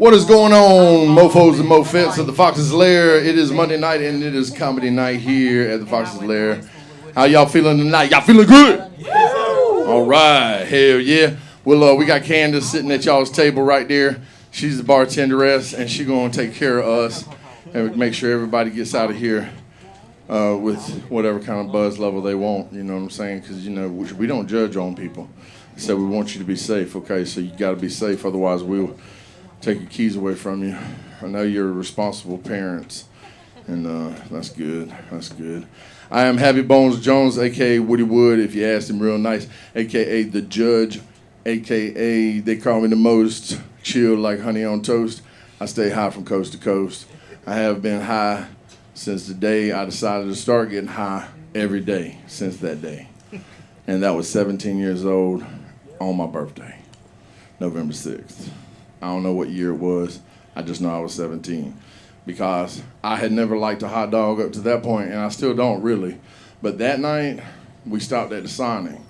What is going on, mofos and mofettes of the Fox's Lair? It is Monday night and it is comedy night here at the Fox's Lair. How y'all feeling tonight? Y'all feeling good? All right, hell yeah. Well, we got Candace sitting at y'all's table right there. She's the bartenderess, and she's going to take care of us and make sure everybody gets out of here with whatever kind of buzz level they want. You know what I'm saying? Because, you know, we don't judge on people. So we want you to be safe, okay? So you got to be safe, otherwise we'll take your keys away from you. I know you're responsible parents, and that's good. That's good. I am Happy Bones Jones, a.k.a. Woody Wood, if you asked him real nice, a.k.a. The Judge, a.k.a. they call me the most chill like honey on toast. I stay high from coast to coast. I have been high since the day I decided to start getting high every day since that day. And that was 17 years old on my birthday, November 6th. I don't know what year it was. I just know I was 17 because I had never liked a hot dog up to that point, and I still don't really. But that night, we stopped at the Sonic,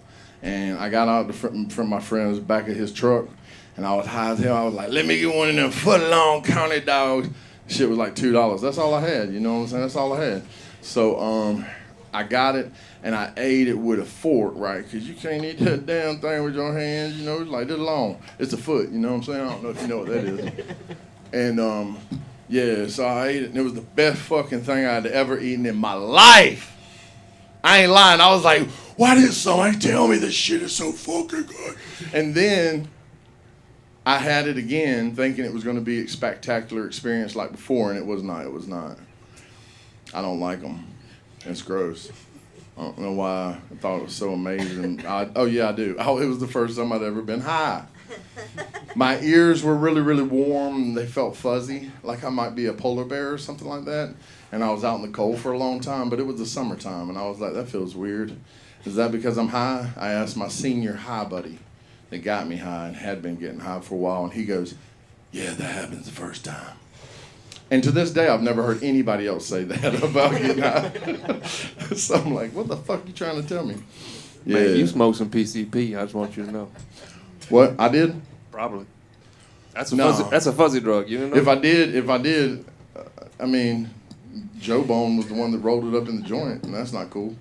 and I got out from my friend's back of his truck, and I was high as hell. I was like, let me get one of them foot-long county dogs. Shit was like $2. That's all I had, you know what I'm saying? That's all I had. So I got it, and I ate it with a fork, right? Because you can't eat that damn thing with your hands, you know, it's like this long. It's a foot, you know what I'm saying? I don't know if you know what that is. And, yeah, so I ate it, and it was the best fucking thing I'd ever eaten in my life. I ain't lying. I was like, why didn't somebody tell me this shit is so fucking good? And then I had it again, thinking it was going to be a spectacular experience like before, and it was not. It was not. I don't like them. It's gross. I don't know why I thought it was so amazing. Oh, yeah, I do. Oh, it was the first time I'd ever been high. My ears were really, really warm, and they felt fuzzy, like I might be a polar bear or something like that. And I was out in the cold for a long time, but it was the summertime, and I was like, that feels weird. Is that because I'm high? I asked my senior high buddy that got me high and had been getting high for a while, and he goes, yeah, that happens the first time. And to this day, I've never heard anybody else say that about getting high. So I'm like, what the fuck you trying to tell me? Yeah. Man, you smoke some PCP. I just want you to know. What? I did? Probably. That's a fuzzy drug. You didn't know? If I did, I mean, Joe Bone was the one that rolled it up in the joint, and that's not cool.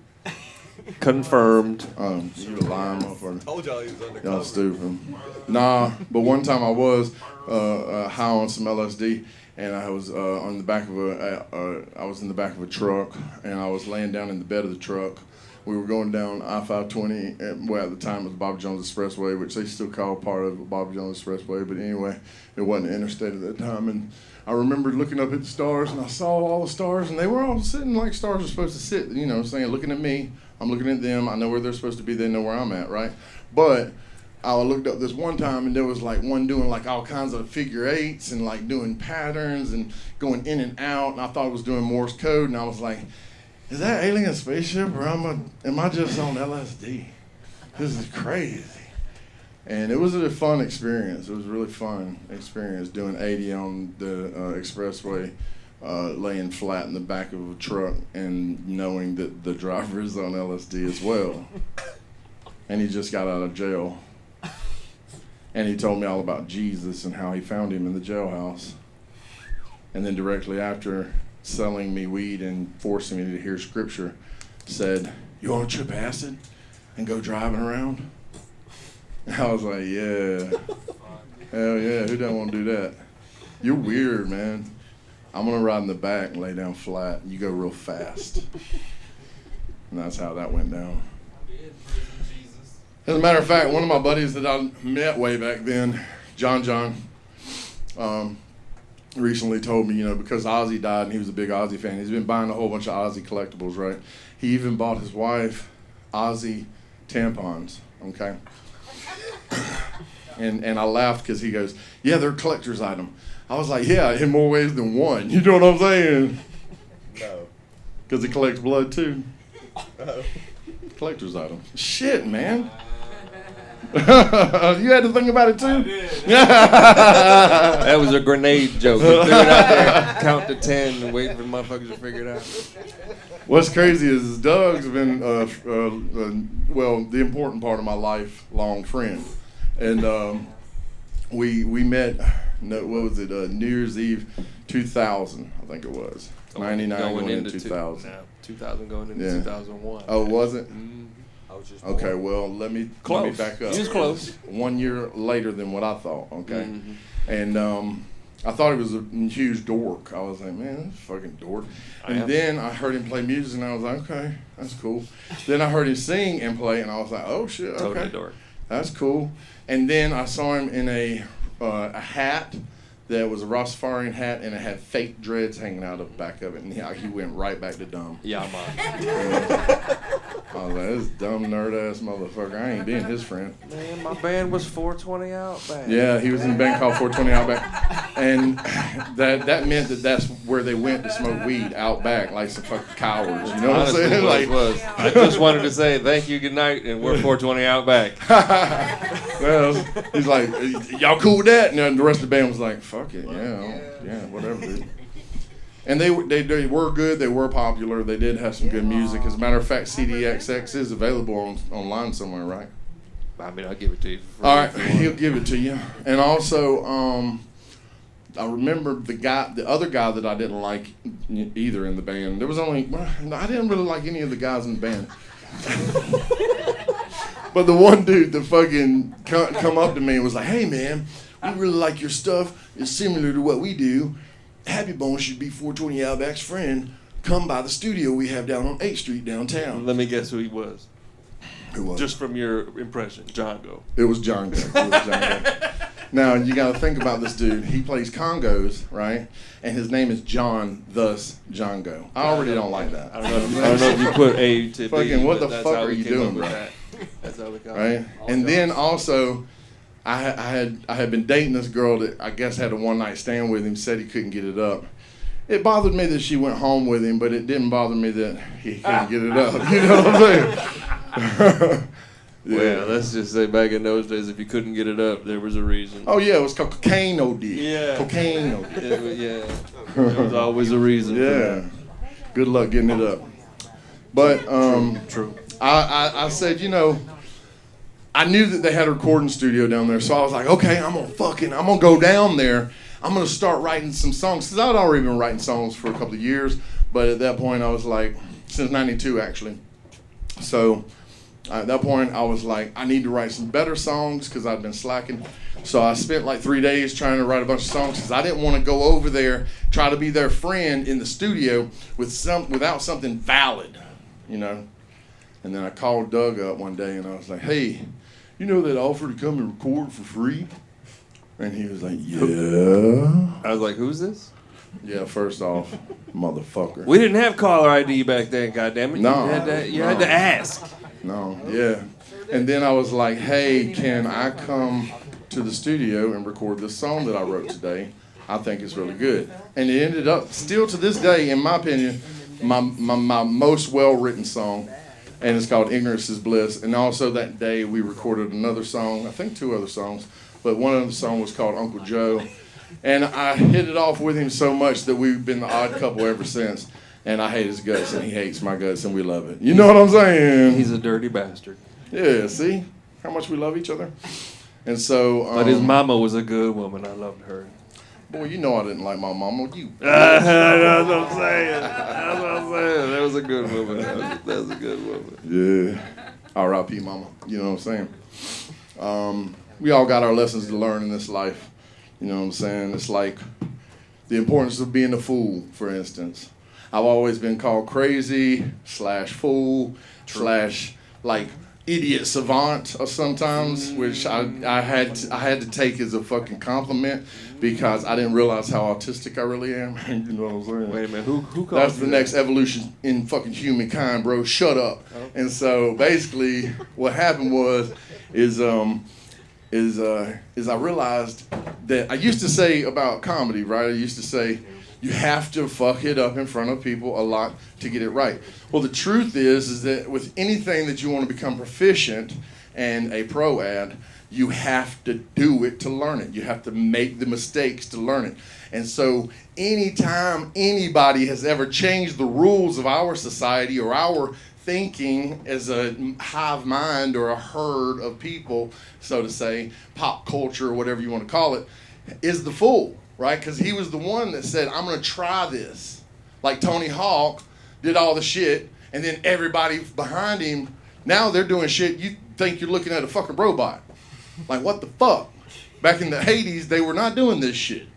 Confirmed. You a lying motherfucker. Told y'all he was undercover. Y'all stupid. Nah, but one time I was high on some LSD. And I was in the back of a truck, and I was laying down in the bed of the truck. We were going down I-520, well, at the time it was Bobby Jones Expressway, which they still call part of Bobby Jones Expressway, but anyway, it wasn't an interstate at that time. And I remember looking up at the stars, and I saw all the stars, and they were all sitting like stars are supposed to sit, you know, saying, looking at me, I'm looking at them, I know where they're supposed to be, they know where I'm at, right? But I looked up this one time, and there was like one doing like all kinds of figure eights and like doing patterns and going in and out, and I thought it was doing Morse code, and I was like, is that alien spaceship, or am I just on LSD? This is crazy. And it was a fun experience. It was a really fun experience doing 80 on the expressway, laying flat in the back of a truck and knowing that the driver is on LSD as well. And he just got out of jail. And he told me all about Jesus and how he found him in the jailhouse. And then directly after selling me weed and forcing me to hear scripture, said, you want to trip acid and go driving around? And I was like, yeah. Hell yeah, who doesn't want to do that? You're weird, man. I'm going to ride in the back and lay down flat. You go real fast. And that's how that went down. As a matter of fact, one of my buddies that I met way back then, John, recently told me, you know, because Ozzy died and he was a big Ozzy fan, he's been buying a whole bunch of Ozzy collectibles, right? He even bought his wife Ozzy tampons, okay? and I laughed because he goes, yeah, they're a collector's item. I was like, yeah, in more ways than one. You know what I'm saying? No. Because he collects blood too. No. Collector's item. Shit, man. You had to think about it too? I did. That was a grenade joke. You threw it out there, count to 10, and wait for the motherfuckers to figure it out. What's crazy is Doug's been, well, the important part of my lifelong friend. And we met no, what was it? New Year's Eve, 2000, I think it was. 99 going into 2000. 2000 going into 2001. Oh, was it? I was just Okay, born. well, let me back up. He was close. 1 year later than what I thought, okay? Mm-hmm. And I thought he was a huge dork. I was like, man, this fucking dork. And then I heard him play music, and I was like, okay, that's cool. Then I heard him sing and play, and I was like, oh, shit, okay. Totally dork. That's cool. And then I saw him in a hat that was a Rastafarian hat, and it had fake dreads hanging out of the back of it. And he went right back to dumb. Yeah, man. I was like, this dumb nerd-ass motherfucker. I ain't being his friend. Man, my band was 420 Outback. Yeah, he was in a band called 420 Outback. And that meant that that's where they went to smoke weed, out back, like some fucking cowards. You know what I'm Honestly, saying? Like, was. I just wanted to say thank you, good night, and we're 420 Outback. Well, he's like, y'all cool with that? And then the rest of the band was like, fuck it, yeah, whatever, dude. And they were good. They were popular. They did have some good music. As a matter of fact, CDXX is available online somewhere, right? I mean, I'll give it to you. All right, he'll give it to you. And also, I remember the other guy that I didn't like either in the band. There was I didn't really like any of the guys in the band. But the one dude that fucking come up to me and was like, hey, man, we really like your stuff. It's similar to what we do. Happy Bones should be 420 Outback's friend. Come by the studio we have down on 8th Street downtown. Let me guess who he was. Who was? Just from your impression, Django. It was Django. Now, you got to think about this dude. He plays congos, right? And his name is John, thus Django. I already don't like that. I don't know if you put A to B. Fucking what the that's fuck how are we you came doing, up with bro? that. That's how we got Right? it. And then also, I had been dating this girl that I guess had a one-night stand with him, said he couldn't get it up. It bothered me that she went home with him, but it didn't bother me that he couldn't get it up. You know what I'm saying? Yeah. Well, let's just say back in those days, if you couldn't get it up, there was a reason. Oh, yeah, it was called cocaine OD. Yeah. Cocaine OD. Yeah. There was always a reason for Yeah. that. Good luck getting it up. But True. I said, I knew that they had a recording studio down there, so I was like, okay, I'm gonna go down there. I'm gonna start writing some songs, because I'd already been writing songs for a couple of years, but at that point I was like, since '92 actually. So at that point I was like, I need to write some better songs because I'd been slacking. So I spent like 3 days trying to write a bunch of songs because I didn't want to go over there, try to be their friend in the studio without something valid, And then I called Doug up one day and I was like, hey, you know that offer to come and record for free? And he was like, yeah. I was like, who's this? Yeah, first off, motherfucker. We didn't have caller ID back then, goddammit. No. You had to ask. No, yeah. And then I was like, hey, can I come to the studio and record this song that I wrote today? I think it's really good. And it ended up, still to this day, in my opinion, my most well-written song. And it's called Ignorance is Bliss. And also that day we recorded another song, I think 2 other songs, but one of the songs was called Uncle Joe. And I hit it off with him so much that we've been the odd couple ever since. And I hate his guts and he hates my guts and we love it. You know what I'm saying? He's a dirty bastard. Yeah, see how much we love each other? And so... But his mama was a good woman. I loved her. Boy, you know I didn't like my mama. You. That's what I'm saying. That was a good woman. That was a good woman. Yeah. R.I.P. mama. You know what I'm saying? We all got our lessons to learn in this life. You know what I'm saying? It's like the importance of being a fool, for instance. I've always been called crazy /fool / idiot savant sometimes, which I had to take as a fucking compliment because I didn't realize how autistic I really am. You know what I'm saying? Wait a minute, who called That's you the that? next evolution in fucking humankind, bro. Shut up. Oh. And so basically, what happened is I realized that I used to say about comedy, right? I used to say, you have to fuck it up in front of people a lot to get it right. Well, the truth is that with anything that you want to become proficient and a pro at, you have to do it to learn it. You have to make the mistakes to learn it. And so anytime anybody has ever changed the rules of our society or our thinking as a hive mind or a herd of people, so to say, pop culture or whatever you want to call it, is the fool, right? Because he was the one that said, I'm going to try this. Like Tony Hawk did all the shit, and then everybody behind him, now they're doing shit you think you're looking at a fucking robot. Like, what the fuck? Back in the 80s, they were not doing this shit.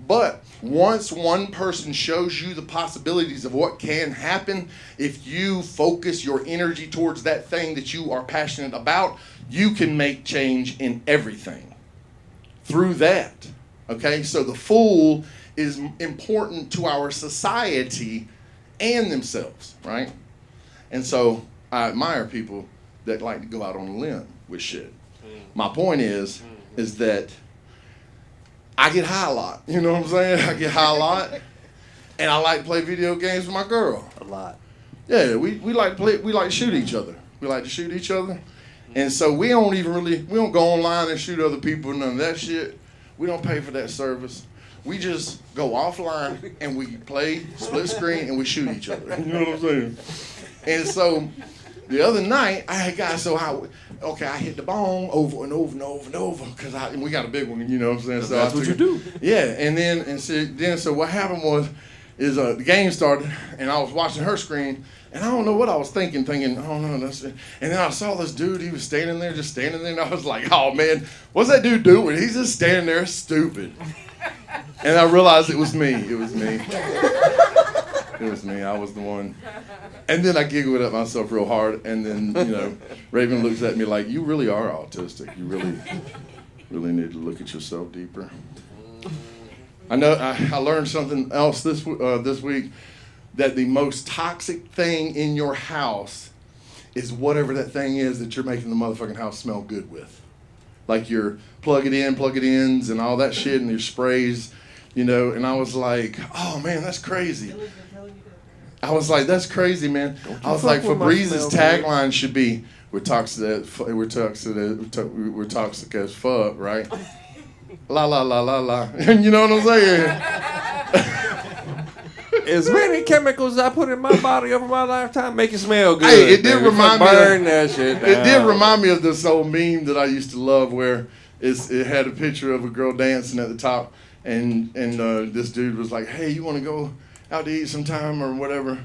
But once one person shows you the possibilities of what can happen, if you focus your energy towards that thing that you are passionate about, you can make change in everything through that. Okay, so the fool is important to our society and themselves, right? And so I admire people that like to go out on a limb with shit. My point is that I get high a lot. You know what I'm saying? I get high a lot, and I like to play video games with my girl. A lot. Yeah, we like to play. We like to shoot each other. We like to shoot each other, and so we don't go online and shoot other people. None of that shit. We don't pay for that service. We just go offline and we play split screen and we shoot each other. You know what I'm saying? And so the other night I had got I hit the bong over and over and over and over because we got a big one. You know what I'm saying? So that's what you do. Yeah, so what happened is the game started and I was watching her screen. And I don't know what I was thinking, oh no, that's it. And then I saw this dude, he was just standing there, and I was like, oh man, what's that dude doing? He's just standing there stupid. And I realized it was me. It was me, I was the one. And then I giggled at myself real hard, and then, Raven looks at me like, you really are autistic. You really need to look at yourself deeper. I know, I learned something else this week. That the most toxic thing in your house is whatever that thing is that you're making the motherfucking house smell good with. Like your plug it ins and all that shit and your sprays, and I was like, oh man, that's crazy. I was like, that's crazy, man. I was like, Febrez's tagline should be, we're toxic as fuck, right? La la la la la. You know what I'm saying? As many chemicals I put in my body over my lifetime make it smell good. Hey, it did remind me. Burn that shit down. It did remind me of this old meme that I used to love, where it had a picture of a girl dancing at the top, and this dude was like, "Hey, you want to go out to eat sometime or whatever?"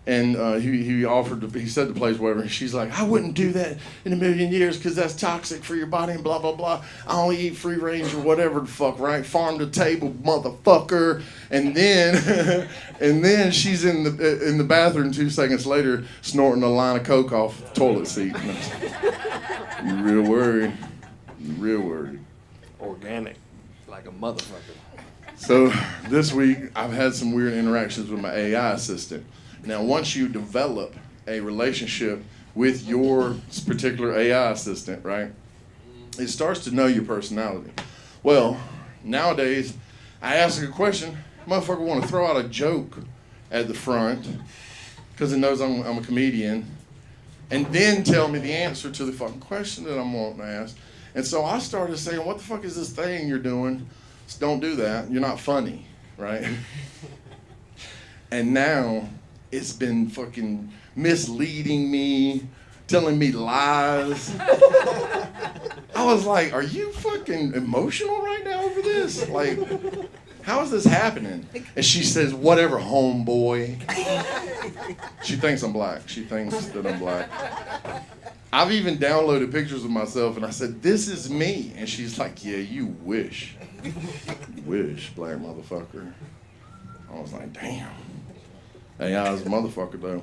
And he said the place, whatever. And she's like, I wouldn't do that in a million years because that's toxic for your body and blah, blah, blah. I only eat free range or whatever the fuck, right? Farm to table, motherfucker. And then she's in the bathroom 2 seconds later snorting a line of coke off the toilet seat. You're real worried. Real worried. Organic, like a motherfucker. So this week I've had some weird interactions with my AI assistant. Now, once you develop a relationship with your particular AI assistant, right, it starts to know your personality. Well, nowadays, I ask a question, motherfucker want to throw out a joke at the front because it knows I'm a comedian, and then tell me the answer to the fucking question that I'm wanting to ask. And so I started saying, what the fuck is this thing you're doing? Just don't do that. You're not funny, right? And now it's been fucking misleading me, telling me lies. I was like, are you fucking emotional right now over this? Like, how is this happening? And she says, whatever, homeboy. She thinks I'm black. She thinks that I'm black. I've even downloaded pictures of myself, and I said, this is me. And she's like, yeah, you wish. You wish, black motherfucker. I was like, damn. AI is a motherfucker, though.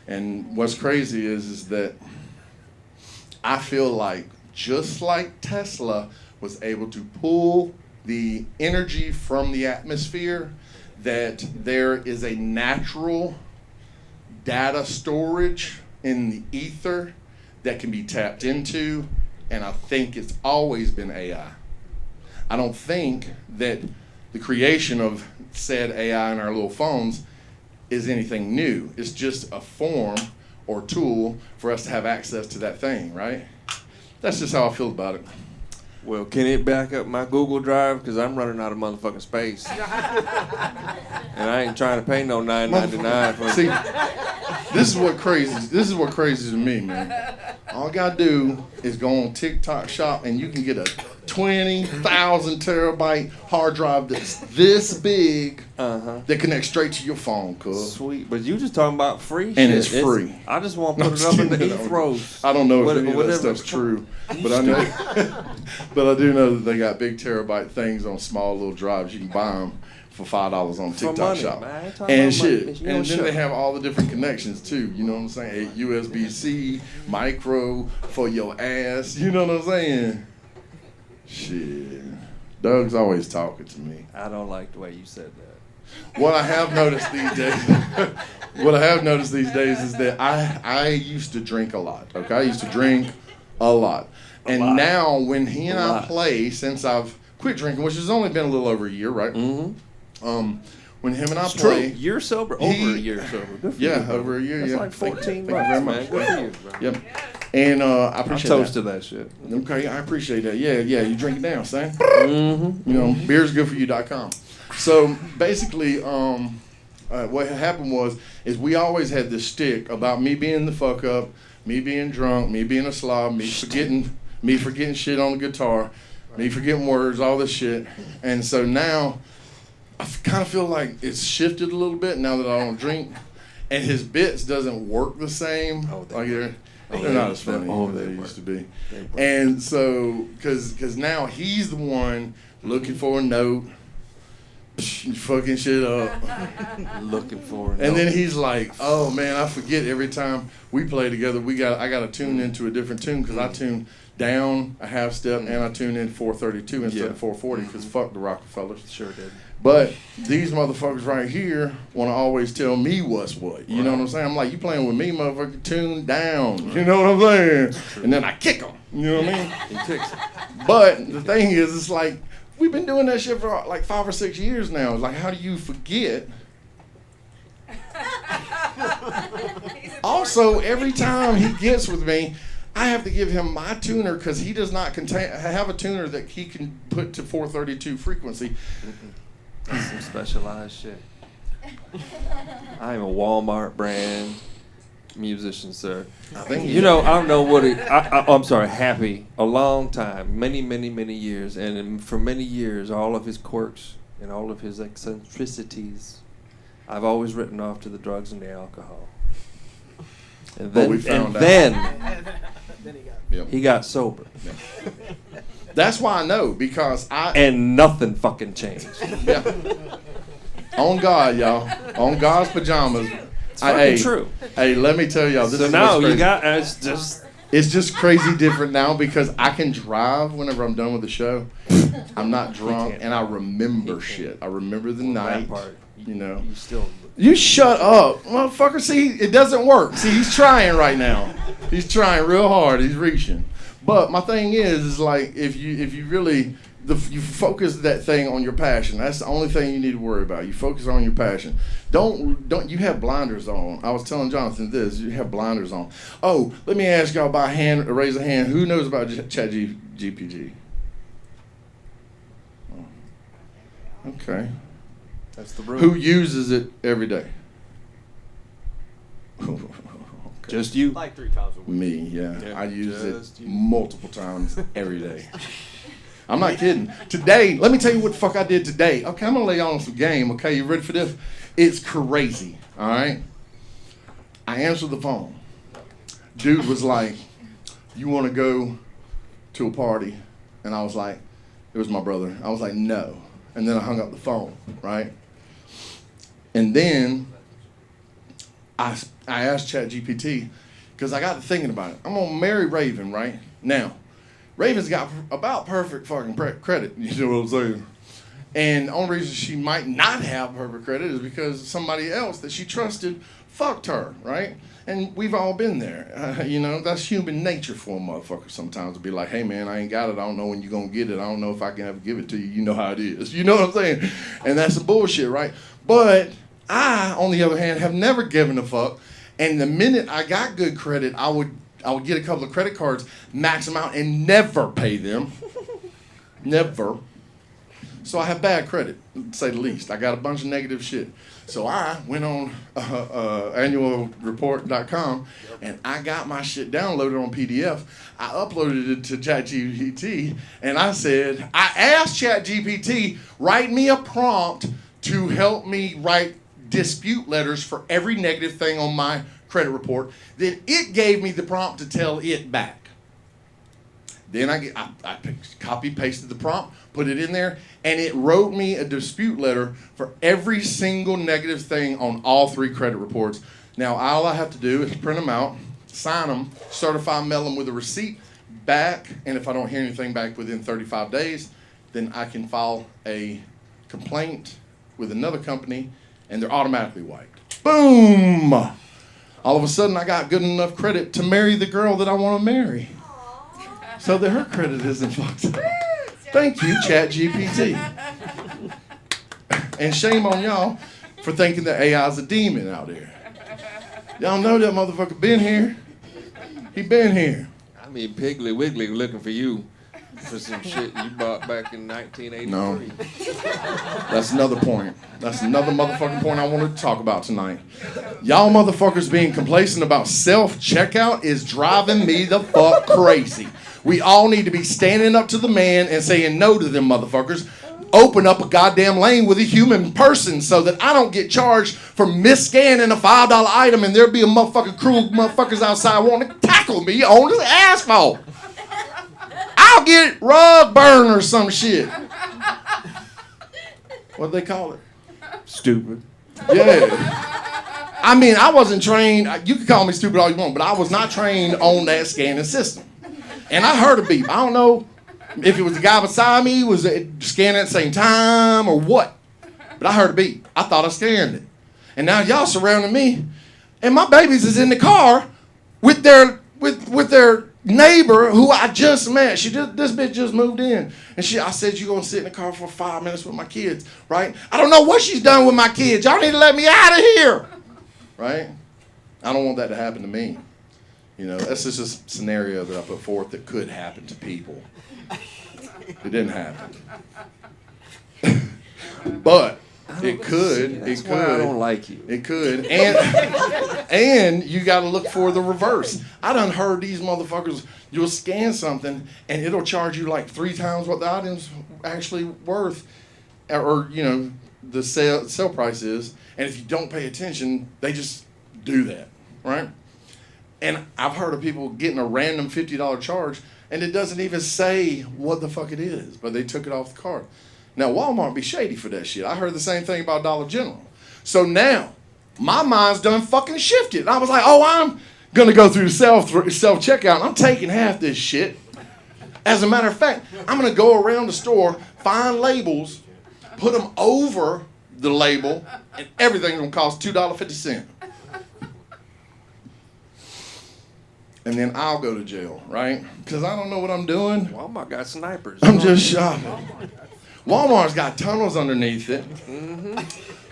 And what's crazy is that I feel like just like Tesla was able to pull the energy from the atmosphere, that there is a natural data storage in the ether that can be tapped into, and I think it's always been AI. I don't think that the creation of said AI in our little phones is anything new. It's just a form or tool for us to have access to that thing, right? That's just how I feel about it. Well, can it back up my Google Drive? Because I'm running out of motherfucking space. And I ain't trying to pay no $9.99 for See, this is what crazy to me, man. All I gotta do is go on TikTok shop and you can get a 20,000 terabyte hard drive that's this big that connects straight to your phone, cuz. Sweet, but you just talking about free shit. And it's free. I just want to put it up in the ethos. I don't know if any of that stuff's true, but I know. But I do know that they got big terabyte things on small little drives. You can buy them for $5 on TikTok money, Shop man. and shit. Money. And then they have all the different connections too. You know what I'm saying? USB-C, micro for your ass. You know what I'm saying? Shit. Doug's always talking to me. I don't like the way you said that. What I have noticed these days, is that I used to drink a lot. Okay, I used to drink a lot, and now when he and I play, since I've quit drinking, which has only been a little over a year, right? Mm-hmm. When him and I play, you're sober. Over a year sober. Good for you. Yeah, over a year. That's yeah, like 14 Thank you very much. Good for you, bro. Yep. And I appreciate toast that. to that shit. Okay, I appreciate that. Yeah, you drink it down, son. Mm-hmm. You know, beersgoodforyou.com. So basically, what happened is we always had this stick about me being the fuck up, me being drunk, me being a slob, me forgetting shit on the guitar, me forgetting words, all this shit. And so now I kind of feel like it's shifted a little bit now that I don't drink, and his bits doesn't work the same. They're not as funny as they used to be. And so, because now he's the one looking for a note, fucking shit up. Looking for a note. And then he's like, oh man, I forget every time we play together. I got to tune into a different tune because I tune down a half step and I tune in 432 instead of 440 because fuck the Rockefellers. Sure did. But these motherfuckers right here want to always tell me what's what. You know what I'm saying? I'm like, you playing with me, motherfucker, tune down. You know what I'm saying? And then I kick them. You know what I mean? He kicks it. But the thing is, it's like, we've been doing that shit for like 5 or 6 years now. It's like, how do you forget? Also, every time he gets with me, I have to give him my tuner because he does not have a tuner that he can put to 432 frequency. That's some specialized shit. I'm a Walmart brand musician, sir. I think I don't know what I'm sorry, Happy, a long time, many years, and for many years, all of his quirks and all of his eccentricities, I've always written off to the drugs and the alcohol. And then, he got sober. Yeah. That's why I know, because and nothing fucking changed. Yeah. On God, y'all. On God's pajamas. It's fucking true. Hey, let me tell y'all. This so is now crazy. you got It's just crazy different now because I can drive whenever I'm done with the show. I'm not drunk and I remember shit. I remember the night. You know. You shut up, motherfucker. See, it doesn't work. See, he's trying right now. He's trying real hard. He's reaching. But my thing is like if you really you focus that thing on your passion. That's the only thing you need to worry about. You focus on your passion. Don't you have blinders on? I was telling Jonathan this. You have blinders on. Oh, let me ask y'all by raise a hand. Who knows about ChatGPT? Okay. That's the room. Who uses it every day? Okay. Just you? Like 3 times a week. Me, yeah. I use it multiple times every day. I'm not kidding. Today, let me tell you what the fuck I did today. Okay, I'm going to lay on some game. Okay, you ready for this? It's crazy, all right? I answered the phone. Dude was like, you want to go to a party? And I was like, it was my brother. I was like, no. And then I hung up the phone, right? And then I asked ChatGPT, because I got to thinking about it. I'm going to marry Raven, right? Now, Raven's got about perfect fucking credit, you know what I'm saying? And the only reason she might not have perfect credit is because somebody else that she trusted fucked her, right? And we've all been there. You know, that's human nature for a motherfucker sometimes to be like, hey, man, I ain't got it. I don't know when you're going to get it. I don't know if I can ever give it to you. You know how it is. You know what I'm saying? And that's the bullshit, right? But I, on the other hand, have never given a fuck. And the minute I got good credit, I would get a couple of credit cards, max them out, and never pay them. Never. So I have bad credit, to say the least. I got a bunch of negative shit. So I went on annualreport.com and I got my shit downloaded on PDF. I uploaded it to ChatGPT and I asked ChatGPT, write me a prompt to help me write dispute letters for every negative thing on my credit report. Then it gave me the prompt to tell it back. Then I copy pasted the prompt, put it in there, and it wrote me a dispute letter for every single negative thing on all 3 credit reports. Now all I have to do is print them out, sign them, certify, mail them with a receipt back, and if I don't hear anything back within 35 days, then I can file a complaint with another company, and they're automatically wiped. Boom! All of a sudden, I got good enough credit to marry the girl that I want to marry. So that her credit isn't fucked up. Thank you, ChatGPT. And shame on y'all for thinking that AI's a demon out there. Y'all know that motherfucker been here. He been here. I mean, Piggly Wiggly looking for you for some shit you bought back in 1983. No. That's another point. That's another motherfucking point I wanted to talk about tonight. Y'all motherfuckers being complacent about self-checkout is driving me the fuck crazy. We all need to be standing up to the man and saying no to them motherfuckers. Open up a goddamn lane with a human person so that I don't get charged for mis-scanning a $5 item and there be a motherfucking crew of motherfuckers outside wanting to tackle me on the asphalt. I'll get rug burn or some shit. What do they call it? Stupid. Yeah. I mean, I wasn't trained. You can call me stupid all you want, but I was not trained on that scanning system. And I heard a beep. I don't know if it was the guy beside me was scanning at the same time or what. But I heard a beep. I thought I scanned it. And now y'all surrounding me. And my babies is in the car with their neighbor who I just met. This bitch just moved in. And I said, you gonna sit in the car for 5 minutes with my kids, right? I don't know what she's done with my kids. Y'all need to let me out of here. Right? I don't want that to happen to me. You know, that's just a scenario that I put forth that could happen to people. It didn't happen. But it could. That's It why I could. don't like you. It could. And you got to look for the reverse. I done heard these motherfuckers, you'll scan something and it'll charge you like 3 times what the item's actually worth, or you know, the sale price is. And if you don't pay attention, they just do that, right? And I've heard of people getting a random $50 charge, and it doesn't even say what the fuck it is, but they took it off the card. Now, Walmart be shady for that shit. I heard the same thing about Dollar General. So now, my mind's done fucking shifted. And I was like, oh, I'm going to go through self-checkout, and I'm taking half this shit. As a matter of fact, I'm going to go around the store, find labels, put them over the label, and everything's going to cost $2.50. And then I'll go to jail, right? Because I don't know what I'm doing. Walmart got snipers. I'm just shopping. Walmart's got tunnels underneath it. Mm-hmm.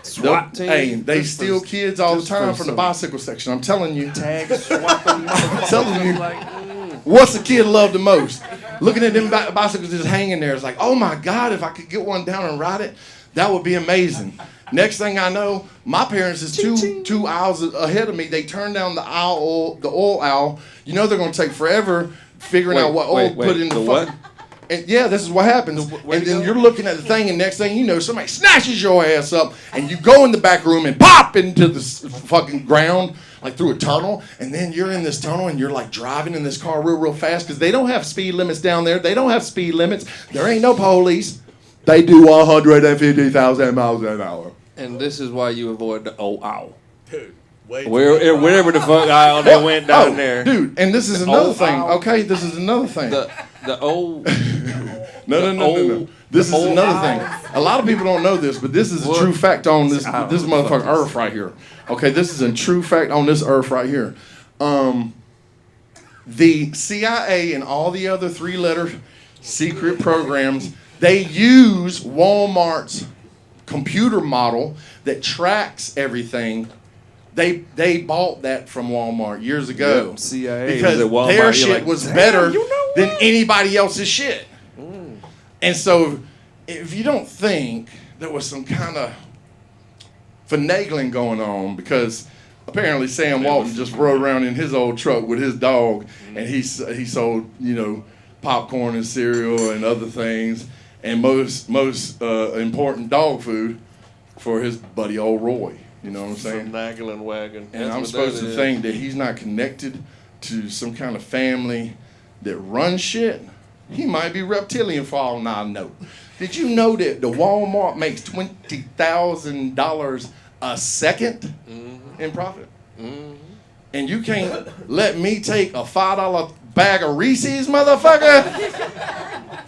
SWAT team. Hey, they steal kids all the time from the bicycle section. I'm telling you. Tag swapping. I'm telling you. Like, What's the kid love the most? Looking at them bicycles just hanging there. It's like, oh my God, if I could get one down and ride it, that would be amazing. Next thing I know, my parents is two aisles ahead of me. They turn down the oil aisle. You know they're going to take forever figuring out what oil put in the what? And yeah, this is what happens. And then you're looking at the thing, and next thing you know, somebody snatches your ass up, and you go in the back room and pop into the fucking ground, like through a tunnel. And then you're in this tunnel, and you're like driving in this car real fast because they don't have speed limits down there. They don't have speed limits. There ain't no police. They do 150,000 miles an hour. And this is why you avoid the owl. Dude, wait. Wherever the fuck aisle they went down there. Dude, and this is another thing, owl. okay? This is another thing. The old. No. This is another thing. A lot of people don't know this, but this is a true fact on this motherfucking earth right here. Okay, this is a true fact on this earth right here. The CIA and all the other 3-letter secret programs, they use Walmart's computer model that tracks everything. They bought that from Walmart years ago. Yep, CIA because was at Walmart. their You're shit like, was better than anybody else's shit. And so if you don't think there was some kind of finagling going on, because apparently Sam Walton just rode around in his old truck with his dog, and he sold, you know, popcorn and cereal and other things, and most important dog food for his buddy old Roy. You know what I'm saying? Finagling wagon. And I'm supposed to think that he's not connected to some kind of family that runs shit. He might be reptilian for all I know. Did you know that the Walmart makes $20,000 a second in profit? And you can't let me take a $5 bag of Reese's, motherfucker?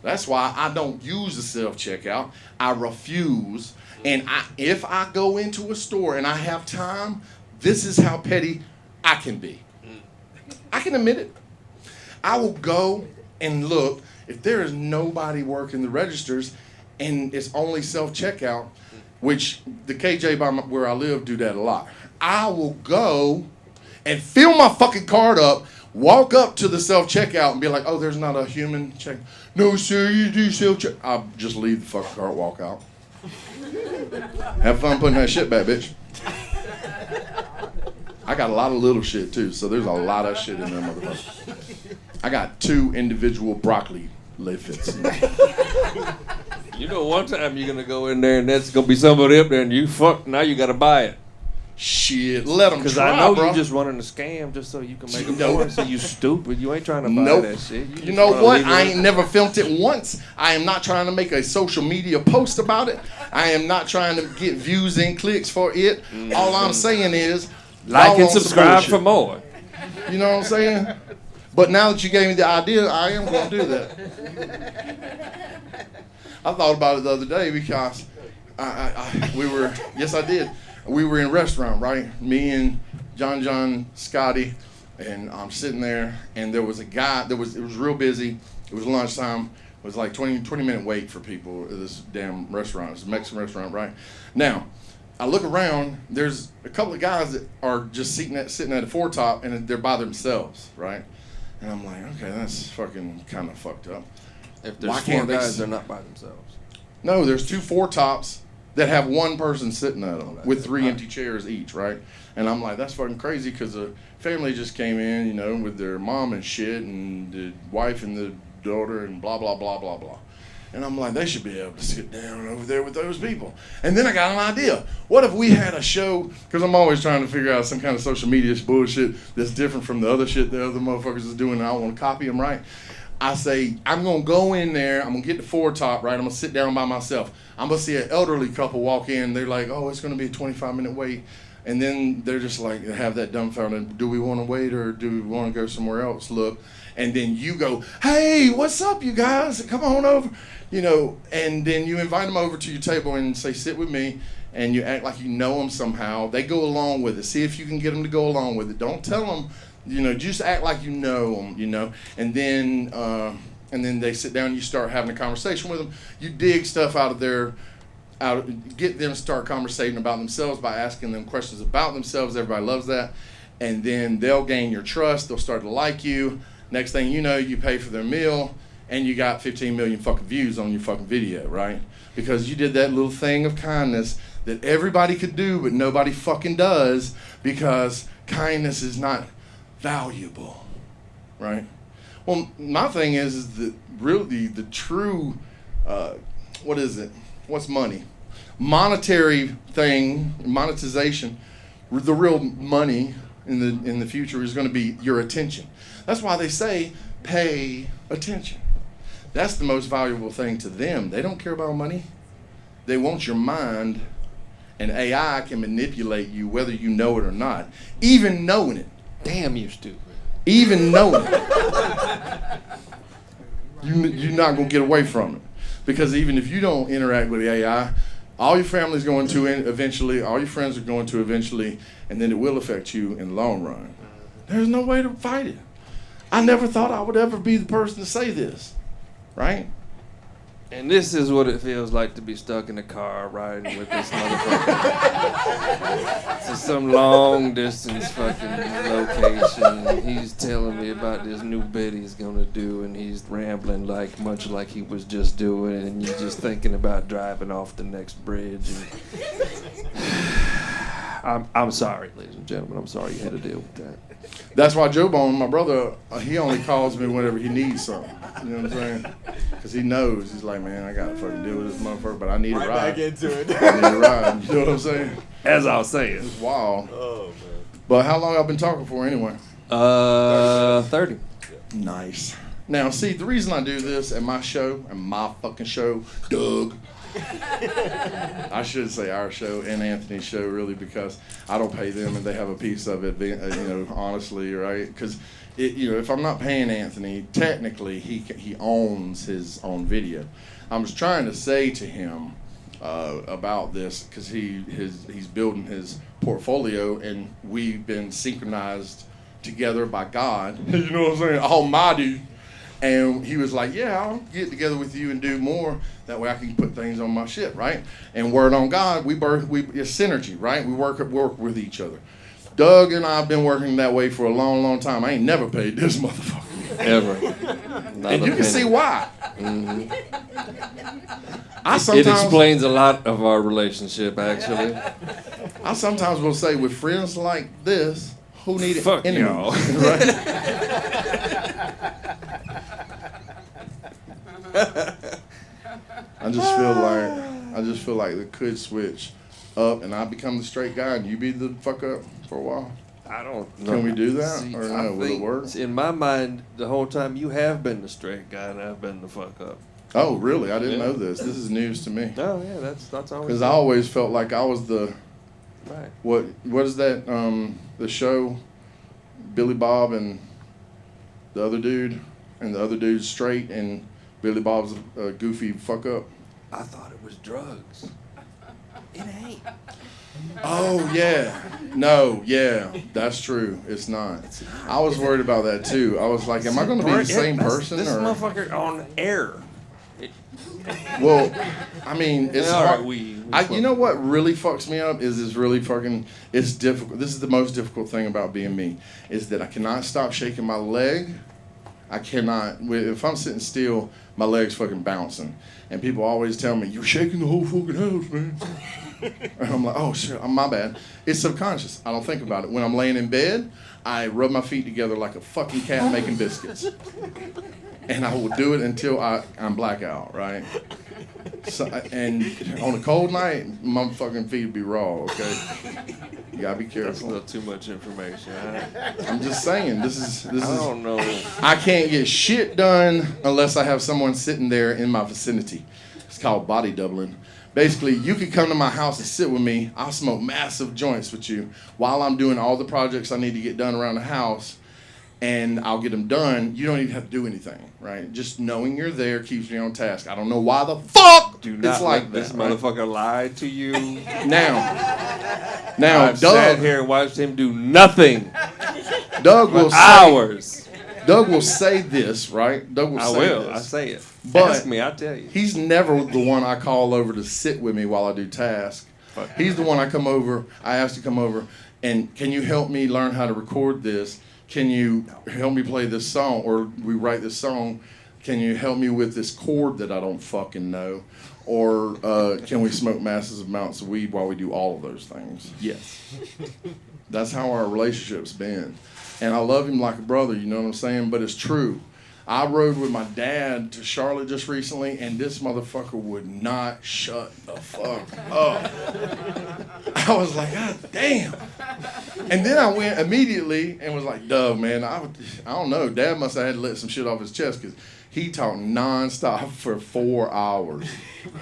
That's why I don't use the self-checkout. I refuse. And if I go into a store and I have time, this is how petty I can be. I can admit it. I will go and look. If there is nobody working the registers and it's only self-checkout, which the KJ by where I live do that a lot, I will go and fill my fucking card up, walk up to the self-checkout and be like, oh, there's not a human check. No, sir, you do self-check. I'll just leave the fucking cart, walk out. Have fun putting that shit back, bitch. I got a lot of little shit, too, so there's a lot of shit in there, motherfucker. I got 2 individual broccoli leaflets. You know, one time you're gonna go in there and that's gonna be somebody up there and you now you gotta buy it. Shit, let them try, because I know bro. you just running a scam just so you can make them more. So you stupid. You ain't trying to buy Nope. that shit. You know what? I ain't never filmed it once. I am not trying to make a social media post about it. I am not trying to get views and clicks for it. All I'm saying is like and on some subscribe for bullshit. more. You know what I'm saying? But now that you gave me the idea, I am going to do that. I thought about it the other day because yes, I did. We were in a restaurant, right? Me and John, Scotty, and I'm sitting there, and there was a guy. It was real busy. It was lunchtime. It was like 20-minute wait for people at this damn restaurant. It's a Mexican restaurant, right? Now, I look around. There's a couple of guys that are just sitting at the foretop, and they're by themselves, right? And I'm like, okay, that's fucking kind of fucked up. If there's Why 4 can't they guys, they're not by themselves. No, there's 2 foretops that have one person sitting at them with 3 empty chairs each, right? And I'm like, that's fucking crazy because the family just came in, you know, with their mom and shit and the wife and the daughter and blah, blah, blah, blah, blah. And I'm like, they should be able to sit down over there with those people. And then I got an idea. What if we had a show, because I'm always trying to figure out some kind of social media bullshit that's different from the other shit the other motherfuckers is doing and I don't want to copy them, right? I say, I'm going to go in there, I'm going to get the foretop, right? I'm going to sit down by myself. I'm going to see an elderly couple walk in. They're like, oh, it's going to be a 25-minute wait. And then they're just like, have that dumbfounded, do we want to wait or do we want to go somewhere else look? And then you go, hey, what's up, you guys? Come on over. You know, and then you invite them over to your table and say, sit with me. And you act like you know them somehow. They go along with it. See if you can get them to go along with it. Don't tell them. You know, just act like you know them, you know, and then they sit down and you start having a conversation with them. You dig stuff out of get them to start conversating about themselves by asking them questions about themselves. Everybody loves that. And then they'll gain your trust. They'll start to like you. Next thing you know, you pay for their meal and you got 15 million fucking views on your fucking video, right? Because you did that little thing of kindness that everybody could do, but nobody fucking does because kindness is not valuable, right? Well, my thing is that really the true, what is it? What's money? Monetary thing, monetization. The real money in the future is going to be your attention. That's why they say pay attention. That's the most valuable thing to them. They don't care about money. They want your mind, and AI can manipulate you whether you know it or not, even knowing it. Damn, you stupid. Even knowing it, you're not going to get away from it. Because even if you don't interact with the AI, all your family's going to eventually, all your friends are going to eventually, and then it will affect you in the long run. There's no way to fight it. I never thought I would ever be the person to say this, right? And this is what it feels like to be stuck in a car riding with this motherfucker to some long distance fucking location. He's telling me about this new bit he's gonna do, and he's rambling much like he was just doing, and you're just thinking about driving off the next bridge. And I'm sorry, ladies and gentlemen. I'm sorry you had to deal with that. That's why Joe Bone, my brother, he only calls me whenever he needs something. You know what I'm saying? Because he knows. He's like, man, I got to fucking deal with this motherfucker, but I need a ride. Back into it. I need a ride. You know what I'm saying? As I was saying. It's wild. Oh, man. But how long y'all been talking for anyway? 30. Nice. Now, see, the reason I do this at my fucking show, Doug, I should say our show and Anthony's show, really, because I don't pay them and they have a piece of it, honestly, right? Because, if I'm not paying Anthony, technically he owns his own video. I was trying to say to him about this because he's building his portfolio and we've been synchronized together by God. You know what I'm saying? Almighty. And he was like, yeah, I'll get together with you and do more. That way I can put things on my shit, right? And word on God, it's synergy, right? We work with each other. Doug and I have been working that way for a long, long time. I ain't never paid this motherfucker. Ever. And you can see why. Mm-hmm. It It explains a lot of our relationship, actually. I sometimes will say, with friends like this, who need it? Fuck enemies, y'all. right? I just feel like it could switch up, and I become the straight guy, and you be the fuck up for a while. I don't know. Can we do that, or I no? Will it think work? in my mind, the whole time you have been the straight guy, and I've been the fuck up. Oh, really? I didn't know this. This is news to me. Oh yeah, that's always. Because I always felt like I was the right. what is that? The show, Billy Bob and the other dude, and the other dude's straight, and Billy Bob's a goofy fuck up. I thought it was drugs. It ain't. Oh, yeah. No, yeah, that's true. It's not. I was worried about that, too. I was like, am I going to be the same person? This or motherfucker on air. Well, I mean, it's all hard. right, You know what really fucks me up is it's difficult. This is the most difficult thing about being me, is that I cannot stop shaking my leg. I cannot. If I'm sitting still, my leg's fucking bouncing. And people always tell me, you're shaking the whole fucking house, man. And I'm like, oh, shit, my bad. It's subconscious. I don't think about it. When I'm laying in bed, I rub my feet together like a fucking cat making biscuits. And I will do it until I'm blackout, right? So, and on a cold night, my fucking feet will be raw, okay? You gotta be careful. That's a little too much information. I'm just saying, this is. I don't know. I can't get shit done unless I have someone sitting there in my vicinity. It's called body doubling. Basically, you could come to my house and sit with me. I'll smoke massive joints with you while I'm doing all the projects I need to get done around the house, and I'll get them done. You don't even have to do anything, right? Just knowing you're there keeps me on task. I don't know why the fuck Do not it's like let this that, right? motherfucker lied to you. Now, I've sat here and watched him do nothing Doug will for say, hours. Doug will say this, right? Doug will I say will. this. I say it. But ask me, I'll tell you. He's never the one I call over to sit with me while I do tasks. He's the one I ask to come over, and can you help me learn how to record this? Can you help me play this song? Or we write this song. Can you help me with this chord that I don't fucking know? Or can we smoke massive amounts of weed while we do all of those things? Yes. That's how our relationship's been. And I love him like a brother, you know what I'm saying? But it's true. I rode with my dad to Charlotte just recently, and this motherfucker would not shut the fuck up. I was like, God damn. And then I went immediately and was like, Doug, man, I don't know. Dad must have had to let some shit off his chest because he talked nonstop for 4 hours.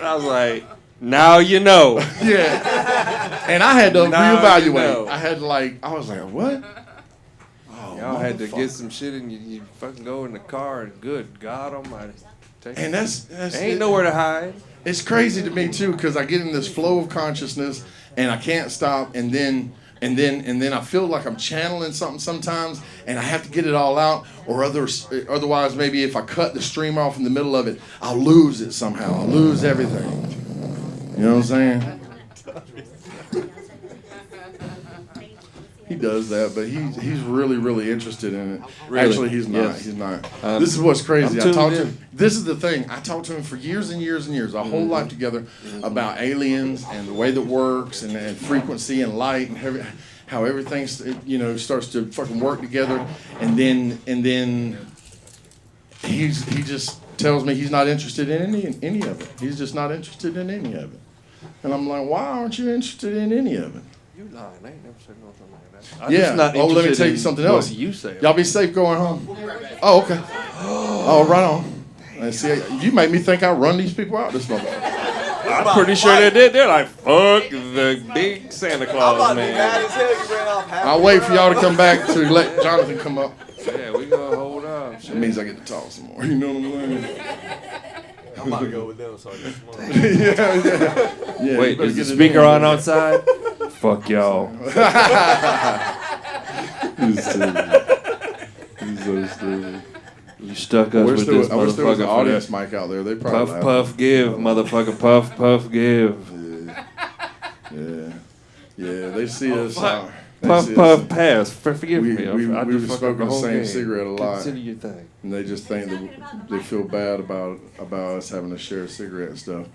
I was like, now you know. Yeah. And I had to Now reevaluate. you know. I was like, what? Y'all had to get some shit and you fucking go in the car and good God almighty. And that's ain't nowhere to hide. It's crazy to me too because I get in this flow of consciousness and I can't stop, and then And then I feel like I'm channeling something sometimes, and I have to get it all out, or otherwise maybe if I cut the stream off in the middle of it, I'll lose it somehow. I'll lose everything. You know what I'm saying? He does that, but he's really, really interested in it. Really? Actually, he's not. Yes. He's not. This is what's crazy. I'm I talked tuned to in. him. This is the thing. I talked to him for years and years and years, a whole life together, about aliens and the way that works and frequency and light and how everything starts to fucking work together, and then he just tells me he's not interested in any of it. He's just not interested in any of it, and I'm like, why aren't you interested in any of it? You lying? I ain't never said nothing like that. Let me tell you something else. You say. Y'all be safe going home. Oh, okay. Oh, right on. And see, you make me think I run these people out this motherfucker. I'm pretty sure they did. They're like, fuck the big Santa I'm Claus, about to be man. mad as hell. You ran off half. I'll wait for y'all to come back to let Jonathan come up. Yeah, we gonna hold on. That means I get to talk some more. You know what I'm saying? I'm about to go with them. So I get some more. Yeah. Wait, you better is the get it speaker in. on outside? Fuck y'all. He's stupid. He's so stupid. You stuck I us wish with there this was an motherfucker for audience that. mic out there. They probably Puff, laugh. puff, give, motherfucker. Puff, puff, give. Yeah. They see us. They Puff, see puff, us, pass. Forgive we- me. we- I we've just fucked smoked up the whole same game. cigarette a lot. Consider your thing. and they just think that they feel bad about us having to share a cigarette and stuff.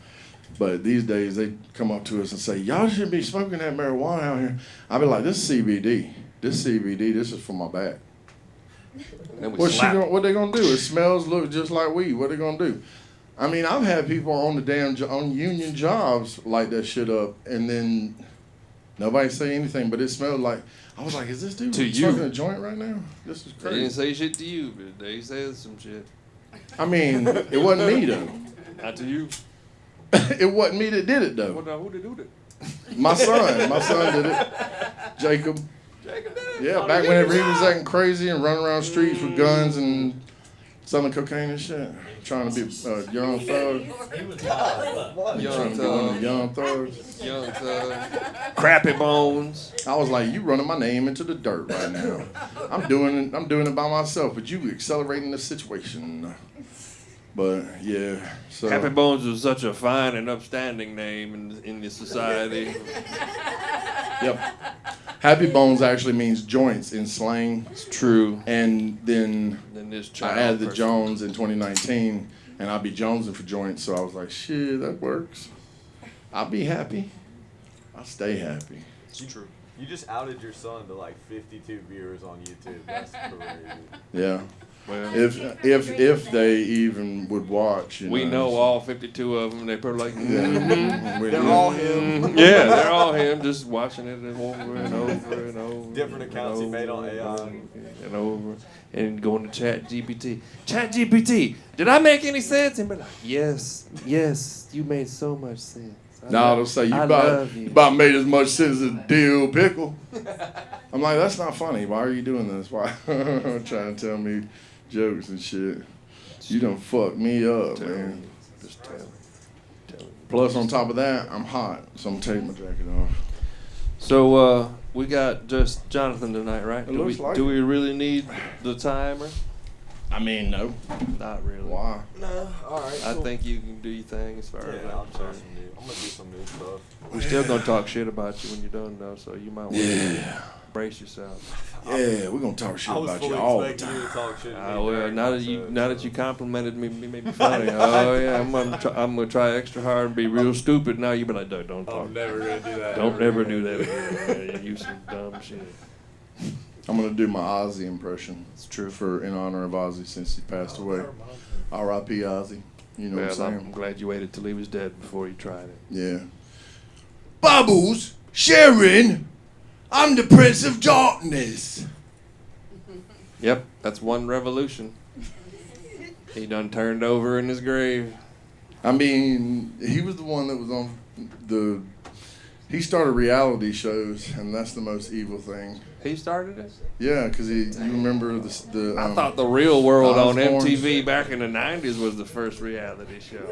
But these days they come up to us and say, "Y'all shouldn't be smoking that marijuana out here." I be like, "This is CBD. This is for my back." Then we What slap. what they gonna do? It smells, look just like weed. What they gonna do? I mean, I've had people on the on union jobs light that shit up, and then nobody say anything, but it smelled like. I was like, "Is this dude To you. smoking a joint right now? This is They didn't crazy." say shit to you, but they said some shit. I mean, it wasn't me though. Not to you. It wasn't me that did it though. What, who did do that? My son did it. Jacob. Yeah, back whenever he was acting crazy and running around streets with guns and selling cocaine and shit, trying to be a young thug. Young Trying to be one of the Thug. young thugs. Young Thug. Crappy Bones. I was like, "You running my name into the dirt right now. I'm doing it by myself, but you accelerating the situation." But yeah, so Happy Bones was such a fine and upstanding name in the society. yep. Happy Bones actually means joints in slang, It's true. and then Then this I child. added the person. Jones in 2019, and I'll be jonesing for joints. So I was like, "Shit, that works. I'll be happy. I'll stay happy." It's true. You just outed your son to like 52 viewers on YouTube. That's crazy. Yeah. Well, If they even would watch, we know all 52 of them. They probably like, Yeah. They're all him. yeah, they're all him, just watching it over and over and over. Different accounts he made on AI. And over, and going to Chat GPT. Chat GPT, did I make any sense? And be like, yes, you made so much sense. No, they'll say you about made as much sense as dill pickle. I'm like, that's not funny. Why are you doing this? Why trying to tell me jokes and shit? You done fucked me up, man. Just tell me. Plus, on top of that, I'm hot, so I'm taking my jacket off. So we got just Jonathan tonight, right? It looks like do it. we really need the timer? I mean, no. Not really. Why? No, all right. I think you can do your thing as far as Yeah, I'm concerned. I'm gonna do some new stuff. We're still gonna talk shit about you when you're done, though. So you might want to brace yourself. Yeah, we're gonna talk shit I was about you fully all the expecting you time. to talk shit. to me Well, during now the that you episode, so. complimented me, it made me funny. Oh yeah, I'm gonna try extra hard and be real stupid. Now you be like, don't talk. I'm never gonna do that. Don't ever do that again. Man. You some dumb shit. I'm gonna do my Ozzy impression. It's true. In honor of Ozzy since he passed away. R.I.P. Ozzy. You know what I'm Well, I'm saying? glad you waited till he was dead before you tried it. Yeah. Bubbles, Sharon, I'm the Prince of Darkness. Yep, that's one revolution. He done turned over in his grave. I mean, he was the one that was on he started reality shows, and that's the most evil thing. He started it? Yeah, because you remember the I thought the Real World on Osbournes. MTV back in the 90s was the first reality show.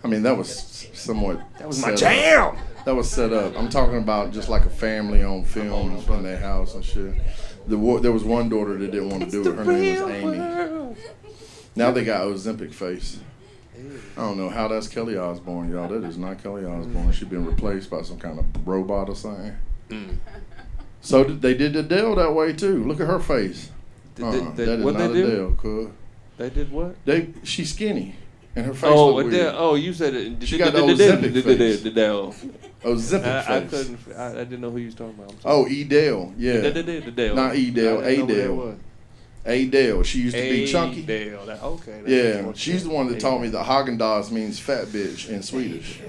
I mean, that was somewhat. That was my set jam! up. That was set up. I'm talking about just like a family on film in their house and shit. There was one daughter that didn't want to do it. Her name was Amy. Now they got Ozempic face. I don't know how that's Kelly Osbourne, y'all. That is not Kelly Osbourne. She's been replaced by some kind of robot or something. So they did Adele that way too. Look at her face. That is not Adele, cuz. They did what? She's skinny, and her face. Oh, look Adele. weird. Oh, you said it. She got the Ozempic face. Adele. Ozempic face. I didn't know who you was talking about. Oh, Edel. Yeah. Adele. Not Edel. Adele. Adele. She used to be chunky. Adele. Okay. Yeah, she's the one that taught me that Haagen-Dazs means fat bitch in Swedish.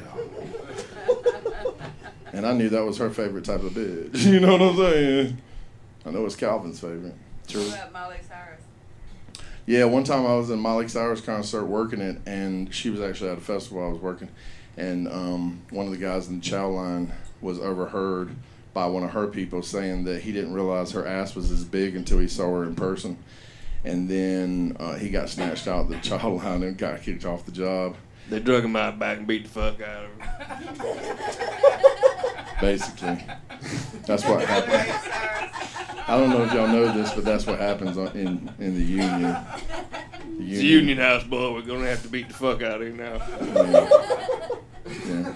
And I knew that was her favorite type of bitch. You know what I'm saying? I know it's Calvin's favorite. True. What about Miley Cyrus? Yeah, one time I was in Miley Cyrus concert working it, and she was actually at a festival I was working, and one of the guys in the chow line was overheard by one of her people saying that he didn't realize her ass was as big until he saw her in person. And then he got snatched out of the chow line and got kicked off the job. They drug him out back and beat the fuck out of him. Basically. That's what happened. I don't know if y'all know this, but that's what happens in the union. It's a union house, boy. We're going to have to beat the fuck out of him now. Yeah.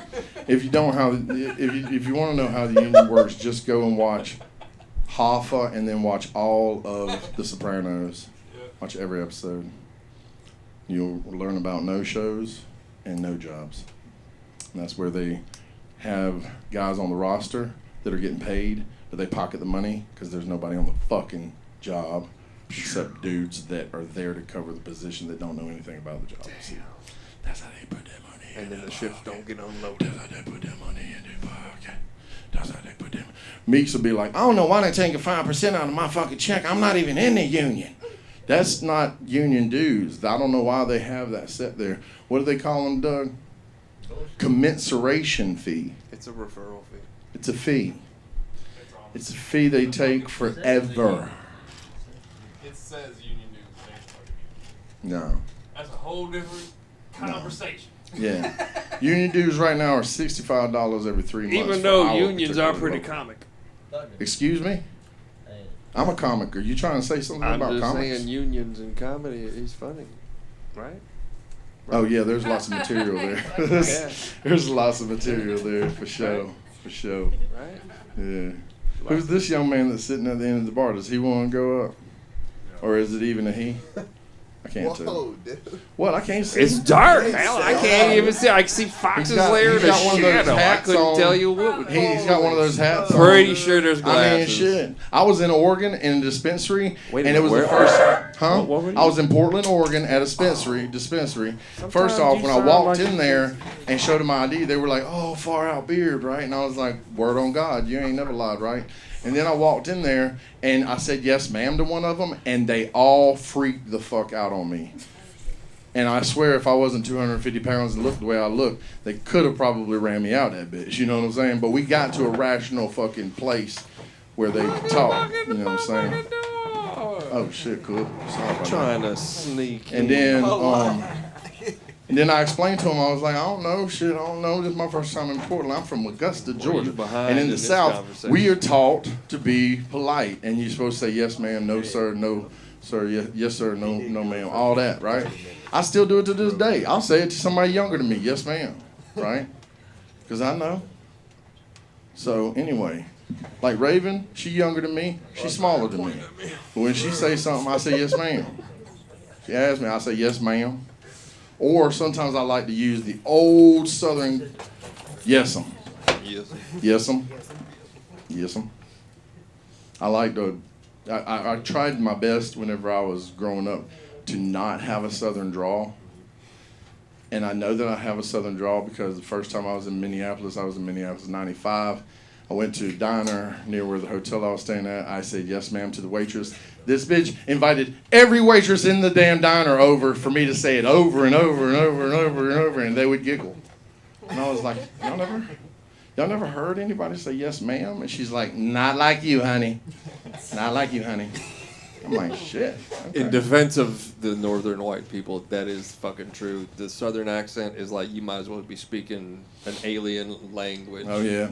If you want to know how the union works, just go and watch Hoffa and then watch all of The Sopranos. Watch every episode. You'll learn about no-shows and no jobs. And that's where they have guys on the roster that are getting paid, but they pocket the money because there's nobody on the fucking job except dudes that are there to cover the position that don't know anything about the job. See, that's how they put their money in. And then the ships don't get unloaded. That's how they put their money in the pocket. That's how they put them. Meeks will be like, I don't know why they're taking 5% out of my fucking check. I'm not even in the union. That's not union dues. I don't know why they have that set there. What do they call them, Doug? Commensuration fee. It's a referral fee. It's a fee. It's a fee they take forever. It says union dues. No. That's a whole different conversation. Yeah. Union dues right now are $65 every 3 months. Even though unions are pretty comic. Excuse me? I'm a comic. Are you trying to say something about I'm just comics? saying unions and comedy is funny, right? Oh yeah, there's lots of material there. There's lots of material there for sure. For sure. Right? Yeah. Who's this young man that's sitting at the end of the bar? Does he want to go up? Or is it even a he? I can't tell. Dude. What? I can't see. It's dark. Hell, I can't even see. I can see foxes layer he's to got one of those shadow. I hats couldn't on. tell you what would He's got one of those hats on. Pretty sure there's I glasses. mean, shit. I was in Oregon in a dispensary, Wait a and it was minute, the where? first. Huh? What were you? I was in Portland, Oregon, at a dispensary. First off, you when I sound walked like in you- there and showed them my ID, they were like, "Oh, far out beard, right?" And I was like, "Word on God, you ain't never lied, right?" And then I walked in there and I said, "Yes, ma'am," to one of them, and they all freaked the fuck out on me. And I swear, if I wasn't 250 pounds and looked the way I looked, they could have probably ran me out that bitch. You know what I'm saying? But we got to a rational fucking place where they talk. You know what I'm saying? Oh shit, cool. Sorry about that. Trying to sneak. And then I explained to him, I was like, I don't know, shit, I don't know. This is my first time in Portland. I'm from Augusta, Georgia. behind And in in the this South, conversation? we are taught to be polite. And you're supposed to say, yes, ma'am, no, sir, no, sir, yes, sir, no, ma'am. All that, right? I still do it to this day. I'll say it to somebody younger than me, yes, ma'am, right? Because I know. So, anyway, like Raven, she younger than me. She's smaller than me. But when she say something, I say, yes, ma'am. She asks me, I say, yes, ma'am. Or sometimes I like to use the old Southern yes'm. Yes'm. Yes'm. I like to, I tried my best whenever I was growing up to not have a Southern drawl. And I know that I have a Southern drawl because the first time I was in Minneapolis in 95. I went to a diner near where the hotel I was staying at. I said, yes, ma'am, to the waitress. This bitch invited every waitress in the damn diner over for me to say it over and over and over and over and over, and they would giggle. And I was like, y'all never heard anybody say yes, ma'am? And she's like, not like you, honey. Not like you, honey. I'm like, shit. Okay. In defense of the northern white people, that is fucking true. The southern accent is like you might as well be speaking an alien language. Oh yeah.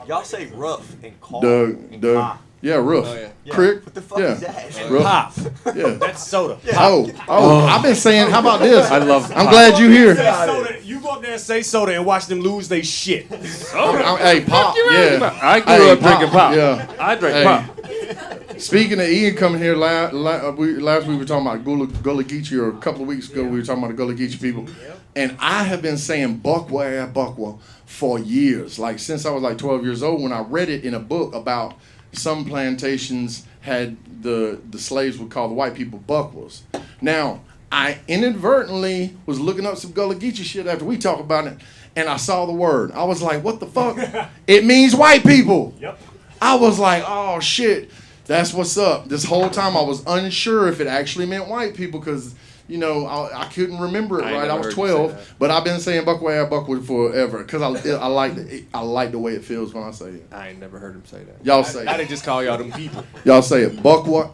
Y'all say rough and calm and Doug. calm. Yeah, roof. Oh, yeah. Yeah. Crick. What the fuck yeah. is that? Roof. Pop. Yeah. That's soda. Oh, I've been saying, how about this? I love I'm pop. glad you here. Say soda. You go up there and say soda and watch them lose they shit. Hey, pop. Yeah. I grew Hey, up drinking pop. Yeah. I drink Hey. pop. Speaking of Ian coming here, last week we were talking about Gullah Geechee, or a couple of weeks ago we were talking about the Gullah Geechee people. And I have been saying Buckwa for years, like since I was like 12 years old, when I read it in a book about some plantations had the slaves would call the white people Buckwas. Now, I inadvertently was looking up some Gullah Geechee shit after we talked about it, and I saw the word. I was like, what the fuck? It means white people. Yep. I was like, oh shit, that's what's up. This whole time I was unsure if it actually meant white people because, you know, I couldn't remember it I right. I never was heard you say 12, that. but I've been saying Buckwood forever because I like the way it feels when I say it. I ain't never heard him say that. Y'all say I it. didn't just call y'all them people. Y'all say it. Buckwa.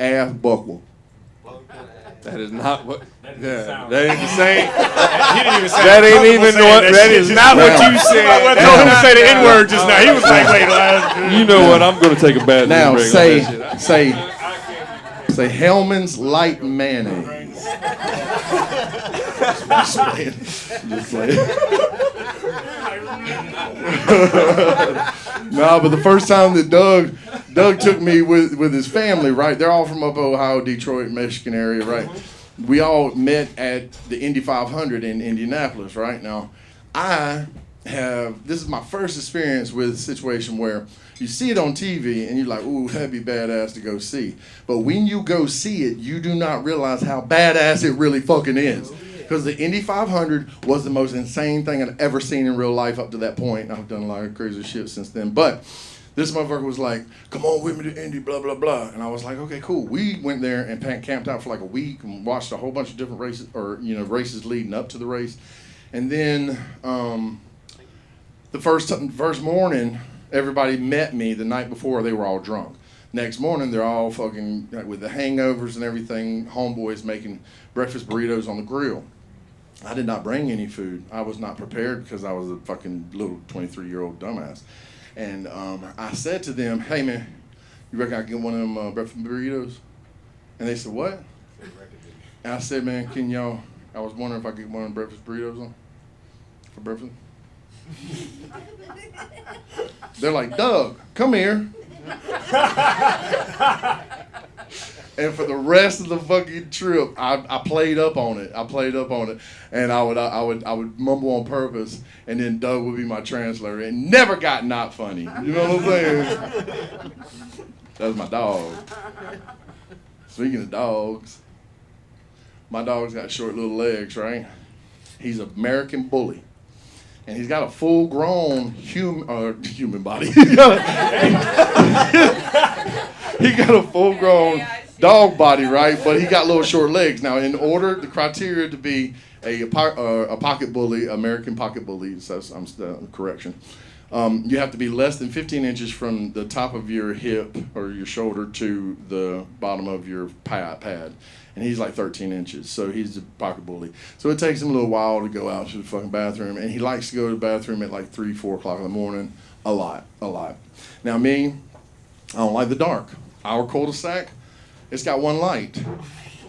That is not what. That Yeah, sound- that ain't the same. He didn't even say That ain't even what. That is not what Now- you said. I That's told him to not- say the N word just now. He was like, wait, You know what? I'm gonna take a bad Now break on say that shit. say Hellman's Light Mayonnaise. Just playing. Just playing. No, but the first time that Doug took me with his family, right? They're all from up Ohio, Detroit, Michigan area, right? We all met at the Indy 500 in Indianapolis, right? Now, this is my first experience with a situation where you see it on TV and you're like, ooh, that'd be badass to go see. But when you go see it, you do not realize how badass it really fucking is. Because the Indy 500 was the most insane thing I'd ever seen in real life up to that point. I've done a lot of crazy shit since then. But this motherfucker was like, come on with me to Indy, blah, blah, blah. And I was like, okay, cool. We went there and camped out for like a week and watched a whole bunch of different races, or, you know, races leading up to the race. And then the first morning, everybody met me the night before. They were all drunk. Next morning, they're all fucking, with the hangovers and everything, homeboys making breakfast burritos on the grill. I did not bring any food. I was not prepared because I was a fucking little 23-year-old dumbass. And I said to them, hey, man, you reckon I can get one of them breakfast burritos? And they said, what? And I said, man, I was wondering if I could get one of them breakfast burritos on for breakfast. They're like, Doug, come here. And for the rest of the fucking trip, I played up on it. And I would mumble on purpose, and then Doug would be my translator. It never got not funny. You know what I'm saying? That was my dog. Speaking of dogs, my dog's got short little legs, right? He's an American bully. And he's got a full-grown human body. He got a full-grown dog body, right? But he got little short legs. Now, in order, the criteria to be a pocket bully, American pocket bully, so correction, you have to be less than 15 inches from the top of your hip or your shoulder to the bottom of your pad. And he's like 13 inches, so he's a pocket bully. So it takes him a little while to go out to the fucking bathroom, and he likes to go to the bathroom at like 3, 4 o'clock in the morning, a lot. Now me, I don't like the dark. Our cul-de-sac, it's got one light,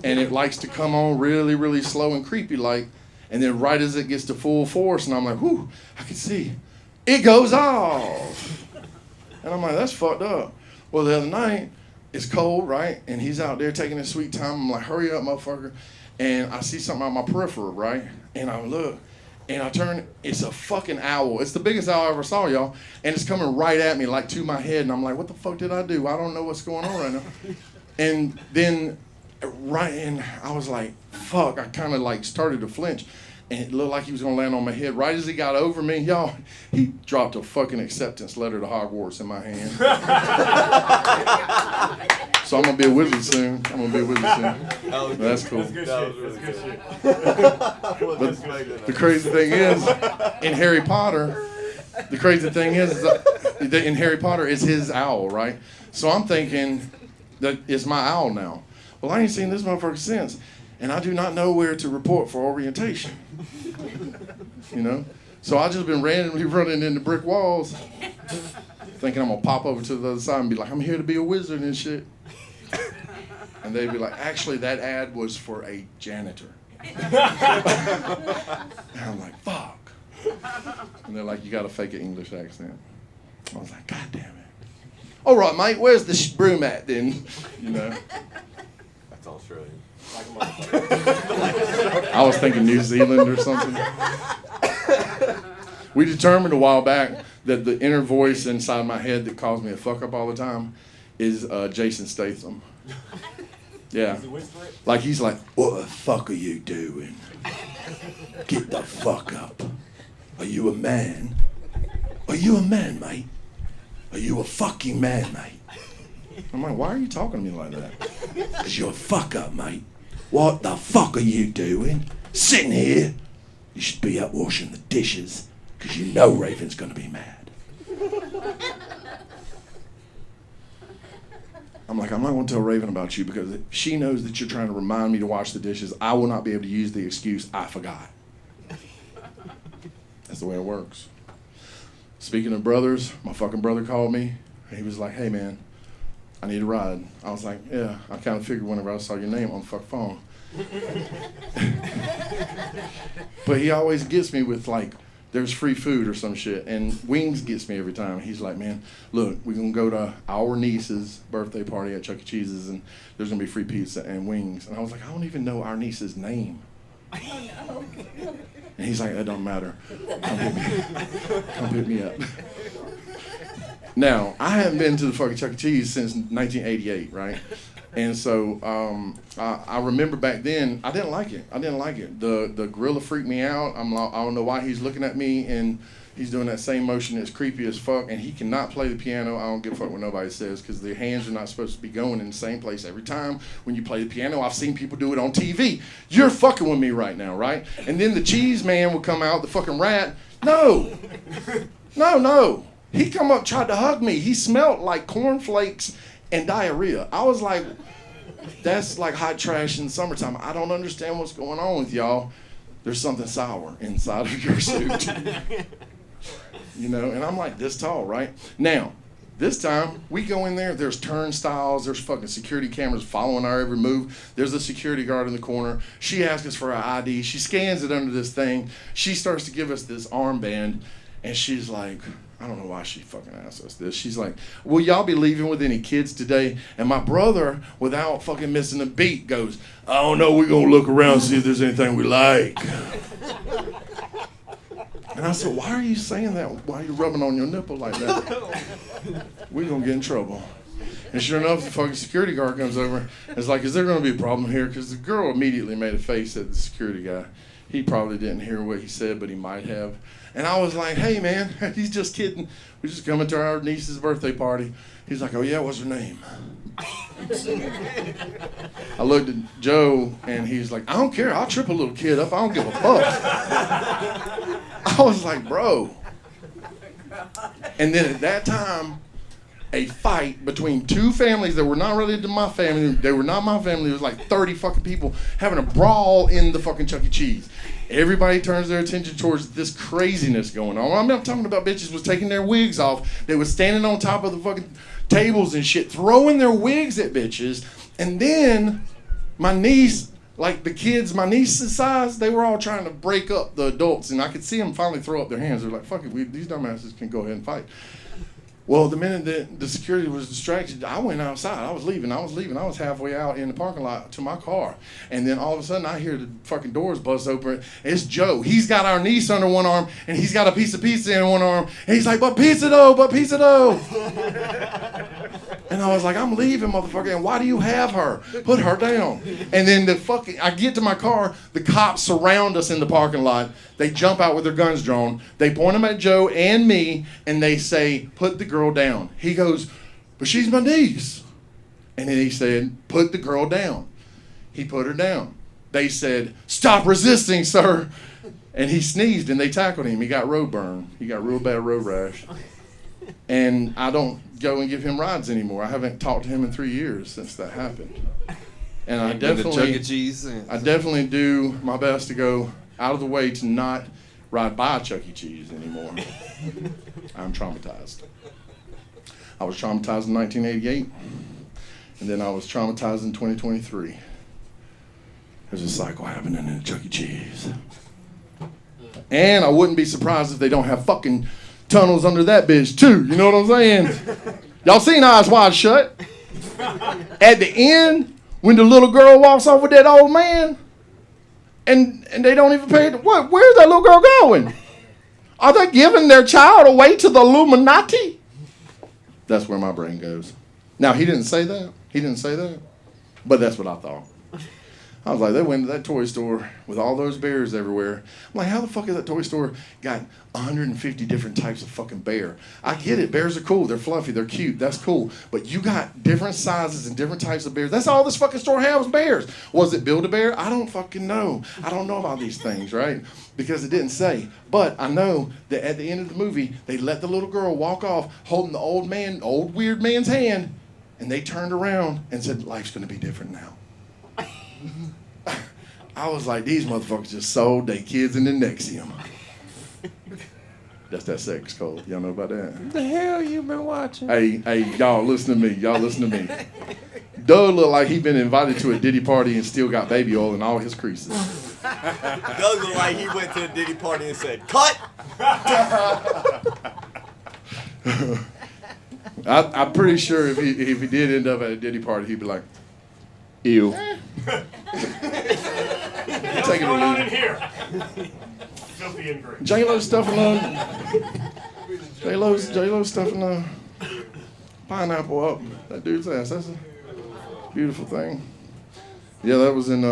and it likes to come on really, really slow and creepy like, and then right as it gets to full force, and I'm like, whew, I can see, it goes off. And I'm like, that's fucked up. Well, the other night, it's cold, right? And he's out there taking his sweet time. I'm like, hurry up, motherfucker. And I see something on my peripheral, right? And I look, and I turn, it's a fucking owl. It's the biggest owl I ever saw, y'all. And it's coming right at me, like to my head. And I'm like, what the fuck did I do? I don't know what's going on right now. And then, and I was like, fuck. I kind of like started to flinch. And it looked like he was going to land on my head. Right as he got over me, y'all, he dropped a fucking acceptance letter to Hogwarts in my hand. So I'm going to be a wizard soon. That's cool. But the crazy thing is, in Harry Potter, in Harry Potter, it's his owl, right? So I'm thinking that it's my owl now. Well, I ain't seen this motherfucker since, and I do not know where to report for orientation. You know? So I just been randomly running into brick walls, thinking I'm gonna pop over to the other side and be like, I'm here to be a wizard and shit. And they'd be like, actually, that ad was for a janitor. And I'm like, fuck. And they're like, you got to fake an English accent. I was like, God damn it. All right, mate, where's the broom at then? You know. That's Australian. I was thinking New Zealand or something. We determined a while back that the inner voice inside my head that calls me a fuck up all the time is Jason Statham. Yeah. Like he's like, what the fuck are you doing? Get the fuck up. Are you a man? Are you a man, mate? Are you a fucking man, mate? I'm like, why are you talking to me like that? Because you're a fuck up, mate. What the fuck are you doing? Sitting here? You should be up washing the dishes, because you know Raven's going to be mad. I'm like, I'm not going to tell Raven about you, because if she knows that you're trying to remind me to wash the dishes, I will not be able to use the excuse, I forgot. That's the way it works. Speaking of brothers, my fucking brother called me. He was like, hey, man, I need a ride. I was like, yeah, I kind of figured whenever I saw your name on the fucking phone. But he always gets me with, like, there's free food or some shit. And Wings gets me every time. He's like, man, look, we're going to go to our niece's birthday party at Chuck E. Cheese's, and there's going to be free pizza and wings. And I was like, I don't even know our niece's name. And he's like, that don't matter. Come pick me up. Now, I haven't been to the fucking Chuck E. Cheese since 1988, right? And so I remember back then, I didn't like it. The gorilla freaked me out. I don't know why he's looking at me, and he's doing that same motion that's creepy as fuck, and he cannot play the piano. I don't give a fuck what nobody says, because the hands are not supposed to be going in the same place every time when you play the piano. I've seen people do it on TV. You're fucking with me right now, right? And then the cheese man would come out, the fucking rat. No. He come up, tried to hug me. He smelled like cornflakes and diarrhea. I was like, that's like hot trash in the summertime. I don't understand what's going on with y'all. There's something sour inside of your suit. You know, and I'm like this tall, right? Now, this time, we go in there, there's turnstiles, there's fucking security cameras following our every move. There's a security guard in the corner. She asks us for our ID. She scans it under this thing. She starts to give us this armband, and she's like, I don't know why she fucking asked us this. She's like, will y'all be leaving with any kids today? And my brother, without fucking missing a beat, goes, I don't know, we're going to look around and see if there's anything we like. And I said, why are you saying that? Why are you rubbing on your nipple like that? We're going to get in trouble. And sure enough, the fucking security guard comes over and is like, is there going to be a problem here? Because the girl immediately made a face at the security guy. He probably didn't hear what he said, but he might have. And I was like, hey, man, he's just kidding. We're just coming to our niece's birthday party. He's like, oh, yeah, what's her name? I looked at Joe, and he's like, I don't care. I'll trip a little kid up. I don't give a fuck. I was like, bro. And then at that time, a fight between two families that were not related to my family. They were not my family. It was like 30 fucking people having a brawl in the fucking Chuck E. Cheese. Everybody turns their attention towards this craziness going on. I'm not talking about bitches was taking their wigs off. They was standing on top of the fucking tables and shit, throwing their wigs at bitches. And then my niece, like the kids, my niece's size, they were all trying to break up the adults. And I could see them finally throw up their hands. They're like, fuck it, these dumbasses can go ahead and fight. Well, the minute that the security was distracted, I went outside. I was leaving. I was halfway out in the parking lot to my car. And then all of a sudden, I hear the fucking doors bust open. It's Joe. He's got our niece under one arm, and he's got a piece of pizza in one arm. And he's like, but pizza dough. And I was like, I'm leaving, motherfucker. And why do you have her? Put her down. And then I get to my car. The cops surround us in the parking lot. They jump out with their guns drawn. They point them at Joe and me, and they say, put the girl down. He goes, but she's my niece. And then he said, put the girl down. He put her down. They said, stop resisting, sir. And he sneezed, and they tackled him. He got road burn. He got real bad road rash. And I don't go and give him rides anymore. I haven't talked to him in 3 years since that happened. And I And the Chuck definitely, E. Cheese. I definitely do my best to go out of the way to not ride by Chuck E. Cheese anymore. I'm traumatized. I was traumatized in 1988, and then I was traumatized in 2023. There's a cycle happening in Chuck E. Cheese. And I wouldn't be surprised if they don't have fucking tunnels under that bitch too. You know what I'm saying? Y'all seen Eyes Wide Shut? At the end, when the little girl walks off with that old man, and they don't even pay what? Where's that little girl going? Are they giving their child away to the Illuminati? That's where my brain goes. Now he didn't say that. He didn't say that. But that's what I thought. I was like, they went to that toy store with all those bears everywhere. I'm like, how the fuck is that toy store got 150 different types of fucking bear? I get it. Bears are cool. They're fluffy. They're cute. That's cool. But you got different sizes and different types of bears. That's all this fucking store had was bears. Was it Build-A-Bear? I don't fucking know. I don't know about these things, right? Because it didn't say. But I know that at the end of the movie, they let the little girl walk off holding the old weird man's hand, and they turned around and said, life's going to be different now. I was like, these motherfuckers just sold their kids in the Nexium. That's that sex code. Y'all know about that? What the hell you been watching? Hey, y'all listen to me. Y'all listen to me. Doug looked like he been invited to a Diddy party and still got baby oil in all his creases. Doug looked like he went to a Diddy party and said, "Cut." I'm pretty sure if he did end up at a Diddy party, he'd be like, ew. What's going on in here? Filthy and great. J-Lo stuffing on. J-Lo stuffing on pineapple up that dude's ass. That's a beautiful thing. Yeah, that was in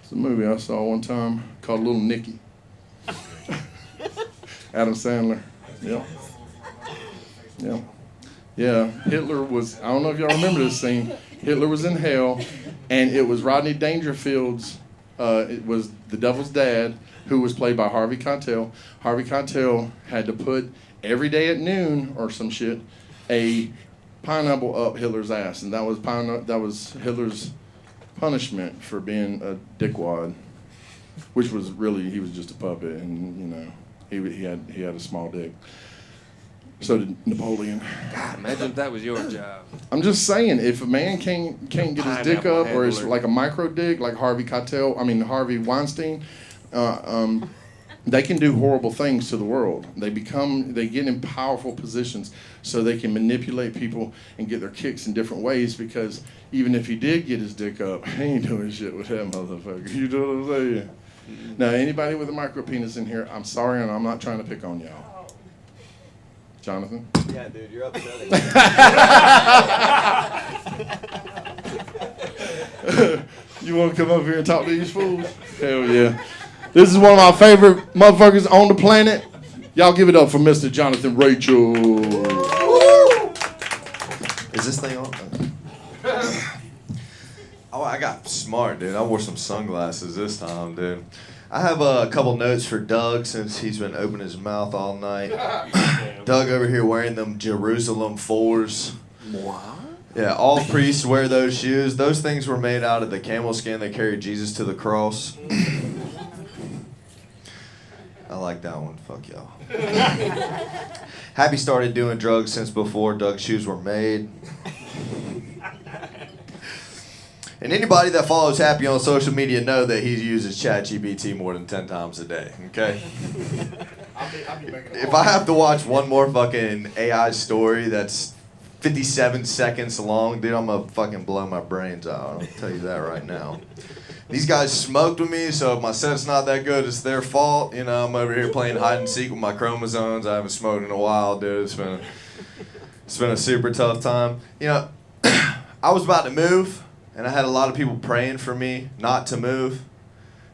it's a movie I saw one time called Little Nicky. Adam Sandler. Yeah. Yeah. Yeah. Hitler was, I don't know if y'all remember this scene. Hitler was in hell, and it was Rodney Dangerfield's, it was the devil's dad, who was played by Harvey Keitel. Harvey Keitel had to put every day at noon or some shit a pineapple up Hitler's ass, and that was Hitler's punishment for being a dickwad, which was really, he was just a puppet, and you know he had a small dick. So did Napoleon. God, imagine if that was your job. I'm just saying, if a man can't get his dick Pineapple up, or it's handler. like a micro dick, like Harvey Weinstein, they can do horrible things to the world. They get in powerful positions so they can manipulate people and get their kicks in different ways, because even if he did get his dick up, he ain't doing shit with that motherfucker. You know what I'm saying? Now, anybody with a micro penis in here, I'm sorry, and I'm not trying to pick on y'all. Jonathan? Yeah, dude, you're upsetting. You want to come up here and talk to these fools? Hell yeah. This is one of my favorite motherfuckers on the planet. Y'all give it up for Mr. Jonathan Rachel. Is this thing on? Oh, I got smart, dude. I wore some sunglasses this time, dude. I have a couple notes for Doug since he's been opening his mouth all night. Doug over here wearing them Jerusalem 4s. What? Yeah, all priests wear those shoes. Those things were made out of the camel skin that carried Jesus to the cross. I like that one. Fuck y'all. Happy started doing drugs since before Doug's shoes were made. And anybody that follows Happy on social media know that he uses ChatGPT more than 10 times a day, okay? If I have to watch one more fucking AI story that's 57 seconds long, dude, I'm gonna fucking blow my brains out. I'll tell you that right now. These guys smoked with me, so if my set's not that good, it's their fault. You know, I'm over here playing hide and seek with my chromosomes. I haven't smoked in a while, dude. It's been a super tough time. You know, I was about to move, and I had a lot of people praying for me not to move.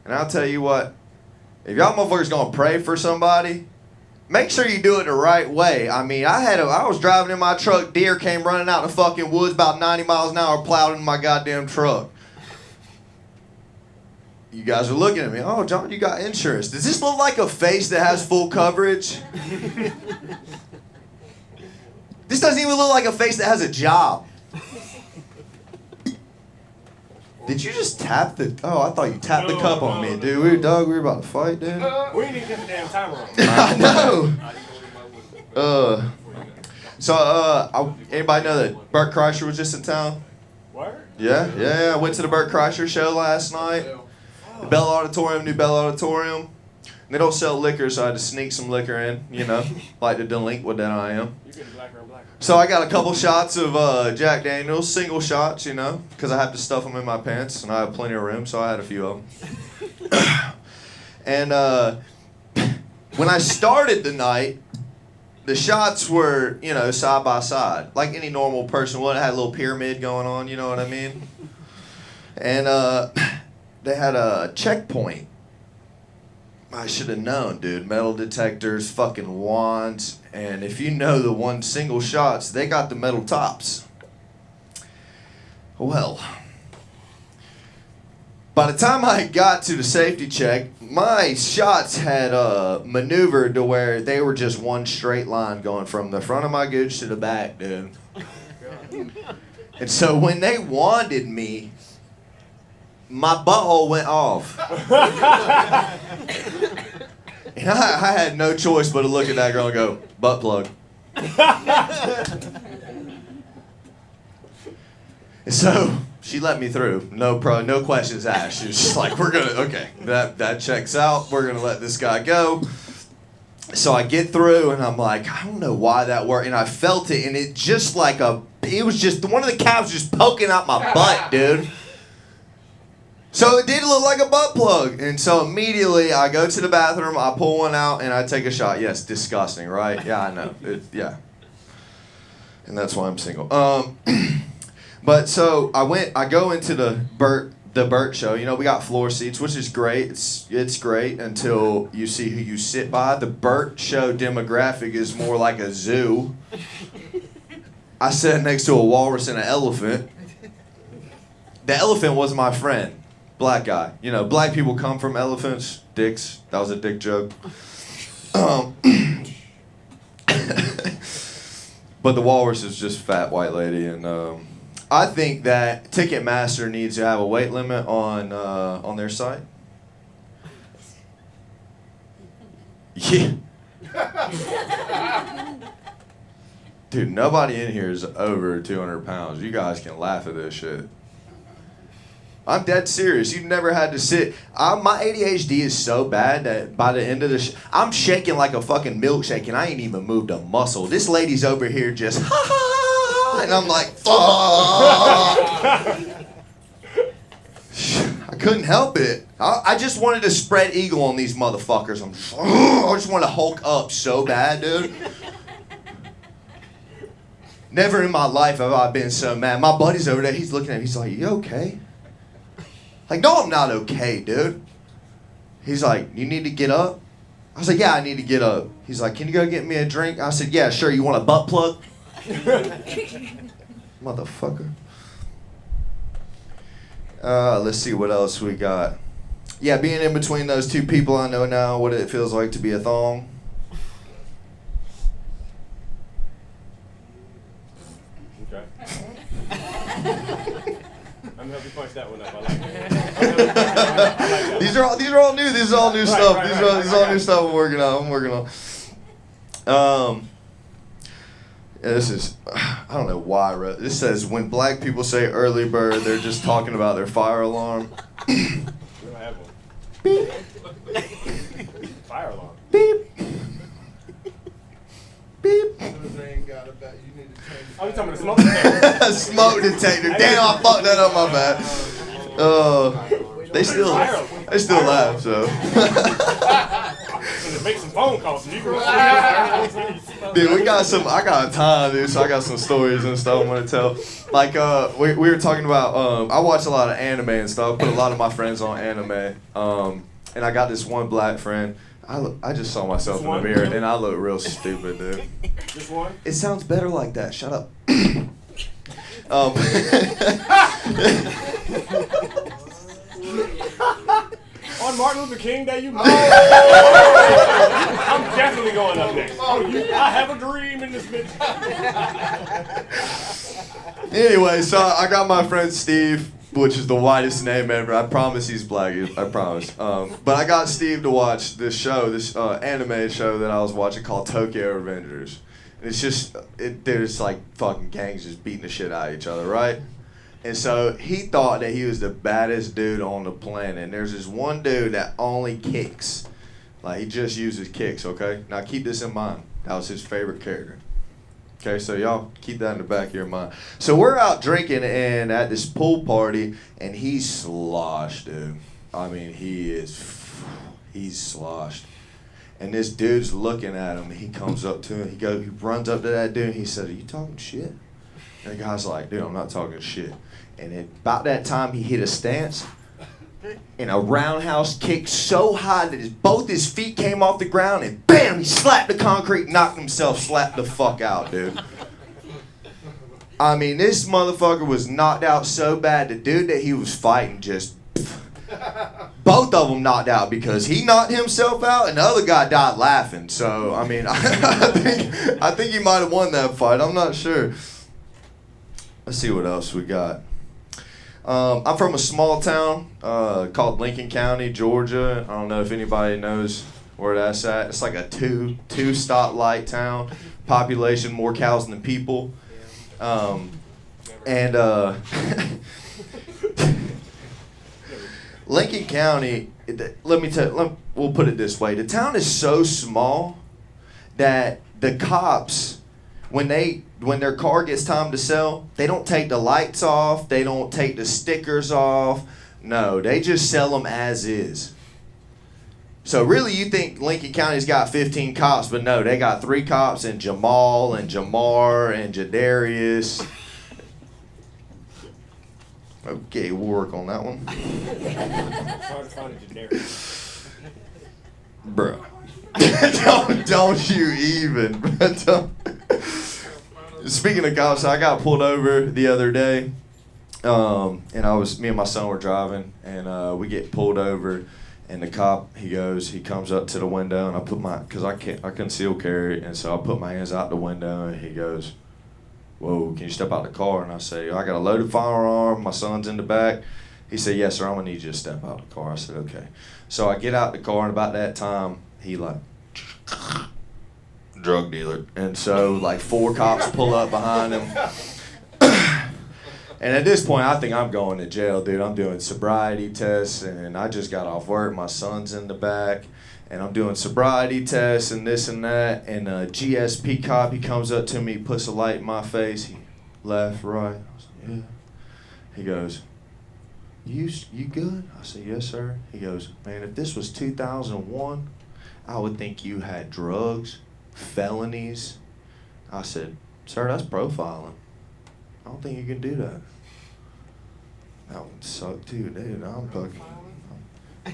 And I'll tell you what, if y'all motherfuckers gonna pray for somebody, make sure you do it the right way. I mean, I was driving in my truck, deer came running out in the fucking woods about 90 miles an hour, plowed into my goddamn truck. You guys are looking at me, oh, John, you got insurance. Does this look like a face that has full coverage? This doesn't even look like a face that has a job. Did you just tap the? Oh, I thought you tapped the cup on me, dude. We were about to fight, dude. We ain't even get the damn timer on. I know. Anybody know that Bert Kreischer was just in town? Word? Yeah. I went to the Bert Kreischer show last night. The Bell Auditorium, new Bell Auditorium. They don't sell liquor, so I had to sneak some liquor in, like the delinquent that I am. You're getting blacker and blacker. So I got a couple shots of Jack Daniels, single shots, because I have to stuff them in my pants, and I have plenty of room, so I had a few of them. And when I started the night, the shots were, side by side, like any normal person would. It had a little pyramid going on, you know what I mean? And they had a checkpoint. I should have known, dude. Metal detectors, fucking wands, and if you know the one single shots, they got the metal tops. Well, by the time I got to the safety check, my shots had maneuvered to where they were just one straight line going from the front of my gooch to the back, dude. And so when they wanded me, my butthole went off. And I had no choice but to look at that girl and go, butt plug. And so she let me through. No questions asked. She was just like, okay, that checks out. We're going to let this guy go. So I get through and I'm like, I don't know why that worked. And I felt it and it was just one of the calves just poking out my butt, dude. So it did look like a butt plug. And so immediately I go to the bathroom, I pull one out, and I take a shot. Yes, disgusting, right? Yeah, I know. Yeah. And that's why I'm single. But so I go into the Burt show. We got floor seats, which is great. It's great until you see who you sit by. The Burt show demographic is more like a zoo. I sat next to a walrus and an elephant. The elephant was my friend. Black guy. Black people come from elephants, dicks. That was a dick joke. But the walrus is just fat white lady, and I think that Ticketmaster needs to have a weight limit on their site. Yeah. Dude, nobody in here is over 200 pounds. You guys can laugh at this shit. I'm dead serious. You've never had to sit. My ADHD is so bad that by the end of the I'm shaking like a fucking milkshake and I ain't even moved a muscle. This lady's over here just ha ha ha, and I'm like, fuck. I couldn't help it. I just wanted to spread eagle on these motherfuckers. I just want to Hulk up so bad, dude. Never in my life have I been so mad. My buddy's over there. He's looking at me. He's like, you okay? Like, no, I'm not okay, dude. He's like, you need to get up? I was like, yeah, I need to get up. He's like, can you go get me a drink? I said, yeah, sure. You want a butt plug? Motherfucker. Let's see what else we got. Yeah, being in between those two people, I know now what it feels like to be a thong. Okay. I'm gonna help you punch that one up. I like it. These are all new. This is all new stuff. These are all new stuff I'm working on. Yeah, this is, I don't know why I wrote. This says when black people say early bird, they're just talking about their fire alarm. We don't have one. Beep. Fire alarm. Beep. Beep. Oh, you talking about the smoke detector? Smoke detector. Damn, I fucked that up. My bad. They still laugh. So. Make some phone calls. Dude, I got time, dude. So I got some stories and stuff I'm gonna tell. Like, we were talking about. I watch a lot of anime and stuff. I put a lot of my friends on anime. And I got this one black friend. I just saw myself in the mirror and I look real stupid, dude. This one? It sounds better like that. Shut up. On Martin Luther King Day, you know. I'm definitely going up next. I have a dream in this bitch. Anyway, so I got my friend Steve. which is the whitest name ever. I promise he's black. I promise. But I got Steve to watch this show, this anime show that I was watching called Tokyo Revengers. And it's just, there's like fucking gangs just beating the shit out of each other, right? And so he thought that he was the baddest dude on the planet. And there's this one dude that only kicks. Like, he just uses kicks, okay? Now keep this in mind. That was his favorite character. Okay, so y'all keep that in the back of your mind. So we're out drinking and at this pool party, and he's sloshed, dude. I mean, he's sloshed. And this dude's looking at him, and he comes up to him. He runs up to that dude, and he said, "Are you talking shit?" And the guy's like, "Dude, I'm not talking shit." And at about that time, he hit a stance and a roundhouse kick so high that both his feet came off the ground, and bam, he slapped the concrete, knocked himself, slapped the fuck out, dude. I mean, this motherfucker was knocked out so bad, the dude that he was fighting just, both of them knocked out because he knocked himself out and the other guy died laughing. So, I mean, I think he might have won that fight. I'm not sure. Let's see what else we got. I'm from a small town called Lincoln County, Georgia. I don't know if anybody knows where that's at. It's like a two stoplight town. Population, more cows than people. Lincoln County, we'll put it this way. The town is so small that the cops, when their car gets time to sell, they don't take the lights off, they don't take the stickers off. No, they just sell them as is. So really you think Lincoln County's got 15 cops, but no, they got 3 cops and Jamal and Jamar and Jadarius. Okay, we'll work on that one. It's hard to find a generic. Bruh. don't you even. Speaking of cops, I got pulled over the other day, and me and my son were driving, and we get pulled over, and the cop, he comes up to the window, and I put because I conceal carry, and so I put my hands out the window, and he goes, "Whoa, can you step out the car?" And I say, "I got a loaded firearm, my son's in the back." He said, "Yes, sir, I'm gonna need you to step out the car." I said, "Okay." So I get out the car, and about that time, he like, drug dealer. And so like 4 cops pull up behind him. And at this point, I think I'm going to jail, dude. I'm doing sobriety tests, and I just got off work. My son's in the back, and I'm doing sobriety tests and this and that. And a GSP cop, he comes up to me, puts a light in my face. He left, right. I was like, "Yeah." He goes, You good?" I said, "Yes, sir." He goes, "Man, if this was 2001, I would think you had drugs, felonies." I said, "Sir, that's profiling. I don't think you can do that." That one sucked too, dude. I'm fucking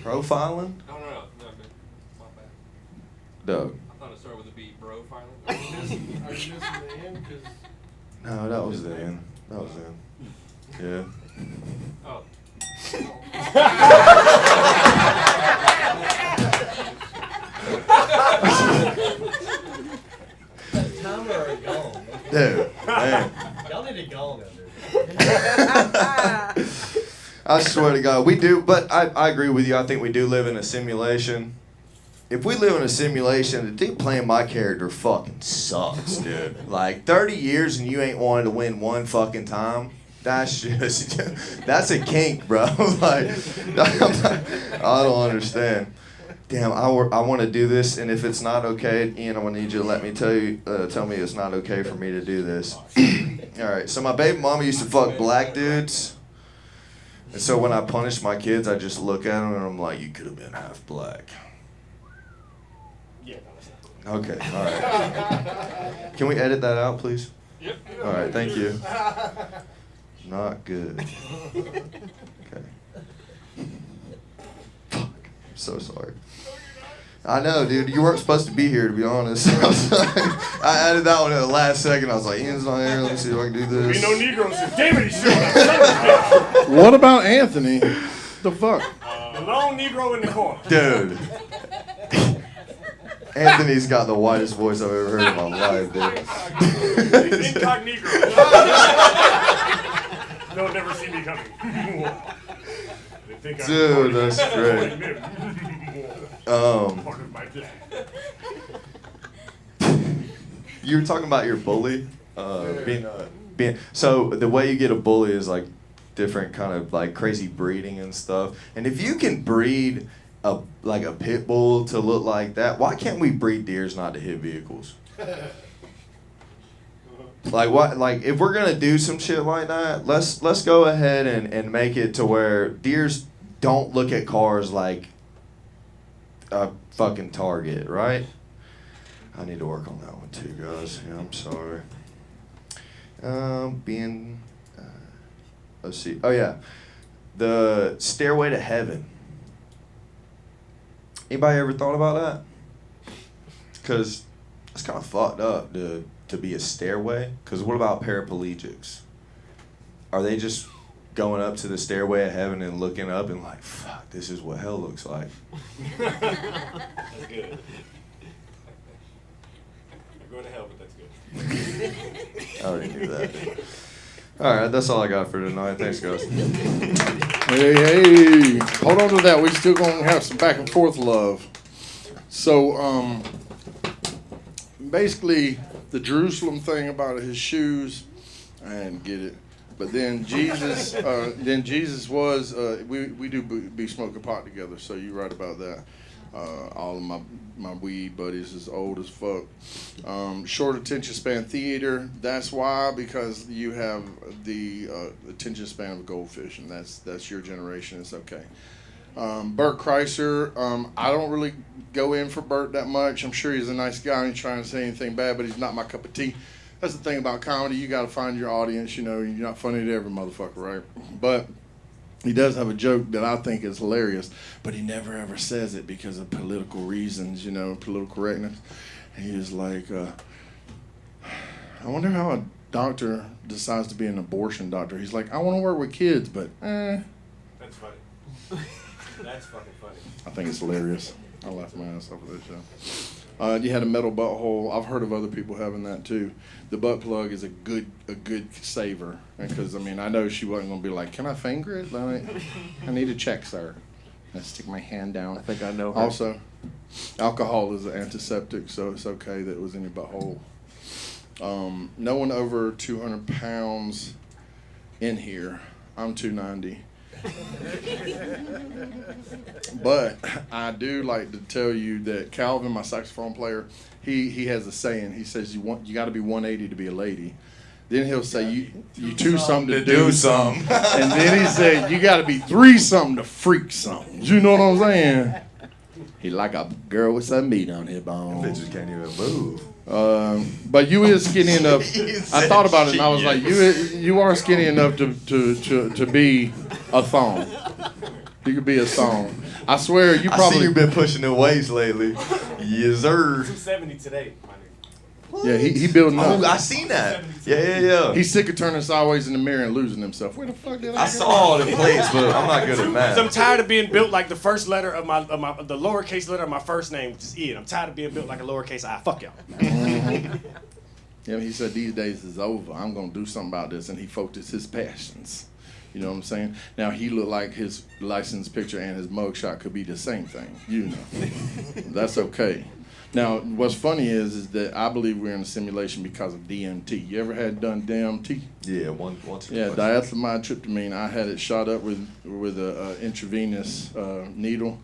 profiling. No, my bad. Doug. I thought it started with a B, bro filing. Are you missing the end? 'Cause No, that was the end. That was the end. Yeah. Oh. timer are gone. Dude, man. Y'all need to go under. I swear to God, we do, but I agree with you. I think we do live in a simulation. If we live in a simulation, the dude playing my character fucking sucks, dude. Like, 30 years and you ain't wanted to win one fucking time? That's just, that's a kink, bro. Like, I don't understand. Damn, I want to do this, and if it's not okay, Ian, I'm gonna need you to let me tell me it's not okay for me to do this. All right. So my baby mama used to fuck black dudes, and so when I punish my kids, I just look at them and I'm like, "You could have been half black." Yeah, no, that's not Okay. All right. Can we edit that out, please? Yep. All right. Thank you. Not good. Okay. Fuck. I'm so sorry. I know, dude. You weren't supposed to be here, to be honest. I added that one at the last second. I was like, Ian's not here. Let me see if I can do this. Be no Negroes. Damn it, he's showing up. Son of a bitch. What about Anthony? The fuck? The lone Negro in the corner. Dude. Anthony's got the whitest voice I've ever heard in my life, dude. He's incognito. They'll never see me coming. They think I'm Dude, recording. that's great. Part of my plan. You were talking about your bully, being so the way you get a bully is like different kind of like crazy breeding and stuff. And if you can breed a pit bull to look like that, why can't we breed deers not to hit vehicles? Like what? Like if we're gonna do some shit like that, let's go ahead and make it to where deers don't look at cars like a fucking target, right? I need to work on that one too, guys. Yeah, I'm sorry. Let's see. Oh yeah, the Stairway to Heaven. Anybody ever thought about that? Cause it's kind of fucked up to be a stairway. Cause what about paraplegics? Are they just going up to the stairway of heaven and looking up and like, fuck, this is what hell looks like? That's good. You're going to hell, but that's good. I already knew that. All right, that's all I got for tonight. Thanks, guys. Hey, hold on to that. We still gonna have some back and forth love. So, basically, the Jerusalem thing about his shoes, I didn't get it. But then Jesus, was. We do be smoking pot together. So you're right about that. All of my weed buddies is old as fuck. Short attention span theater. That's why, because you have the attention span of a goldfish, and that's your generation. It's okay. Bert Kreischer. I don't really go in for Bert that much. I'm sure he's a nice guy. I ain't trying to say anything bad, but he's not my cup of tea. That's the thing about comedy. You got to find your audience. You know, you're not funny to every motherfucker, right? But he does have a joke that I think is hilarious, but he never ever says it because of political reasons, you know, political correctness. And he is like, I wonder how a doctor decides to be an abortion doctor. He's like, I want to work with kids, but That's funny. That's fucking funny. I think it's hilarious. I laughed my ass off at that show. You had a metal butthole. I've heard of other people having that too. The butt plug is a good saver, because I mean I know she wasn't gonna be like, can I finger it? Like, I need a check, sir. I stick my hand down. I think I know her. Also, alcohol is an antiseptic, so it's okay that it was in your butthole. No one over 200 pounds in here. I'm 290. But I do like to tell you that Calvin, my saxophone player, he has a saying. He says you got to be 180 to be a lady. Then he'll say you two something to do something. And then he said you got to be three something to freak something. You know what I'm saying? He like a girl with some meat on his bone. Bitches can't even move. But you is skinny enough. I thought about it and I was like, you are skinny enough to be a thong. You could be a thong. I swear you probably. I see you've been pushing the weights lately. Yes, sir. 270 today, my nigga. Yeah, he building up. Oh, I seen that. Yeah. He's sick of turning sideways in the mirror and losing himself. Where the fuck did I I go? saw all the plates, but I'm not good at I'm math. tired of being built like the first letter of the lowercase letter of my first name, which is Ian. I'm tired of being built like a lowercase I. Fuck y'all. Yeah, he said these days is over. I'm gonna do something about this, and he focused his passions. You know what I'm saying? Now he looked like his license picture and his mugshot could be the same thing. You know, that's okay. Now, what's funny is that I believe we're in a simulation because of DMT. You ever had done DMT? Yeah, once. Yeah, diethylmytryptamine. I had it shot up with a intravenous needle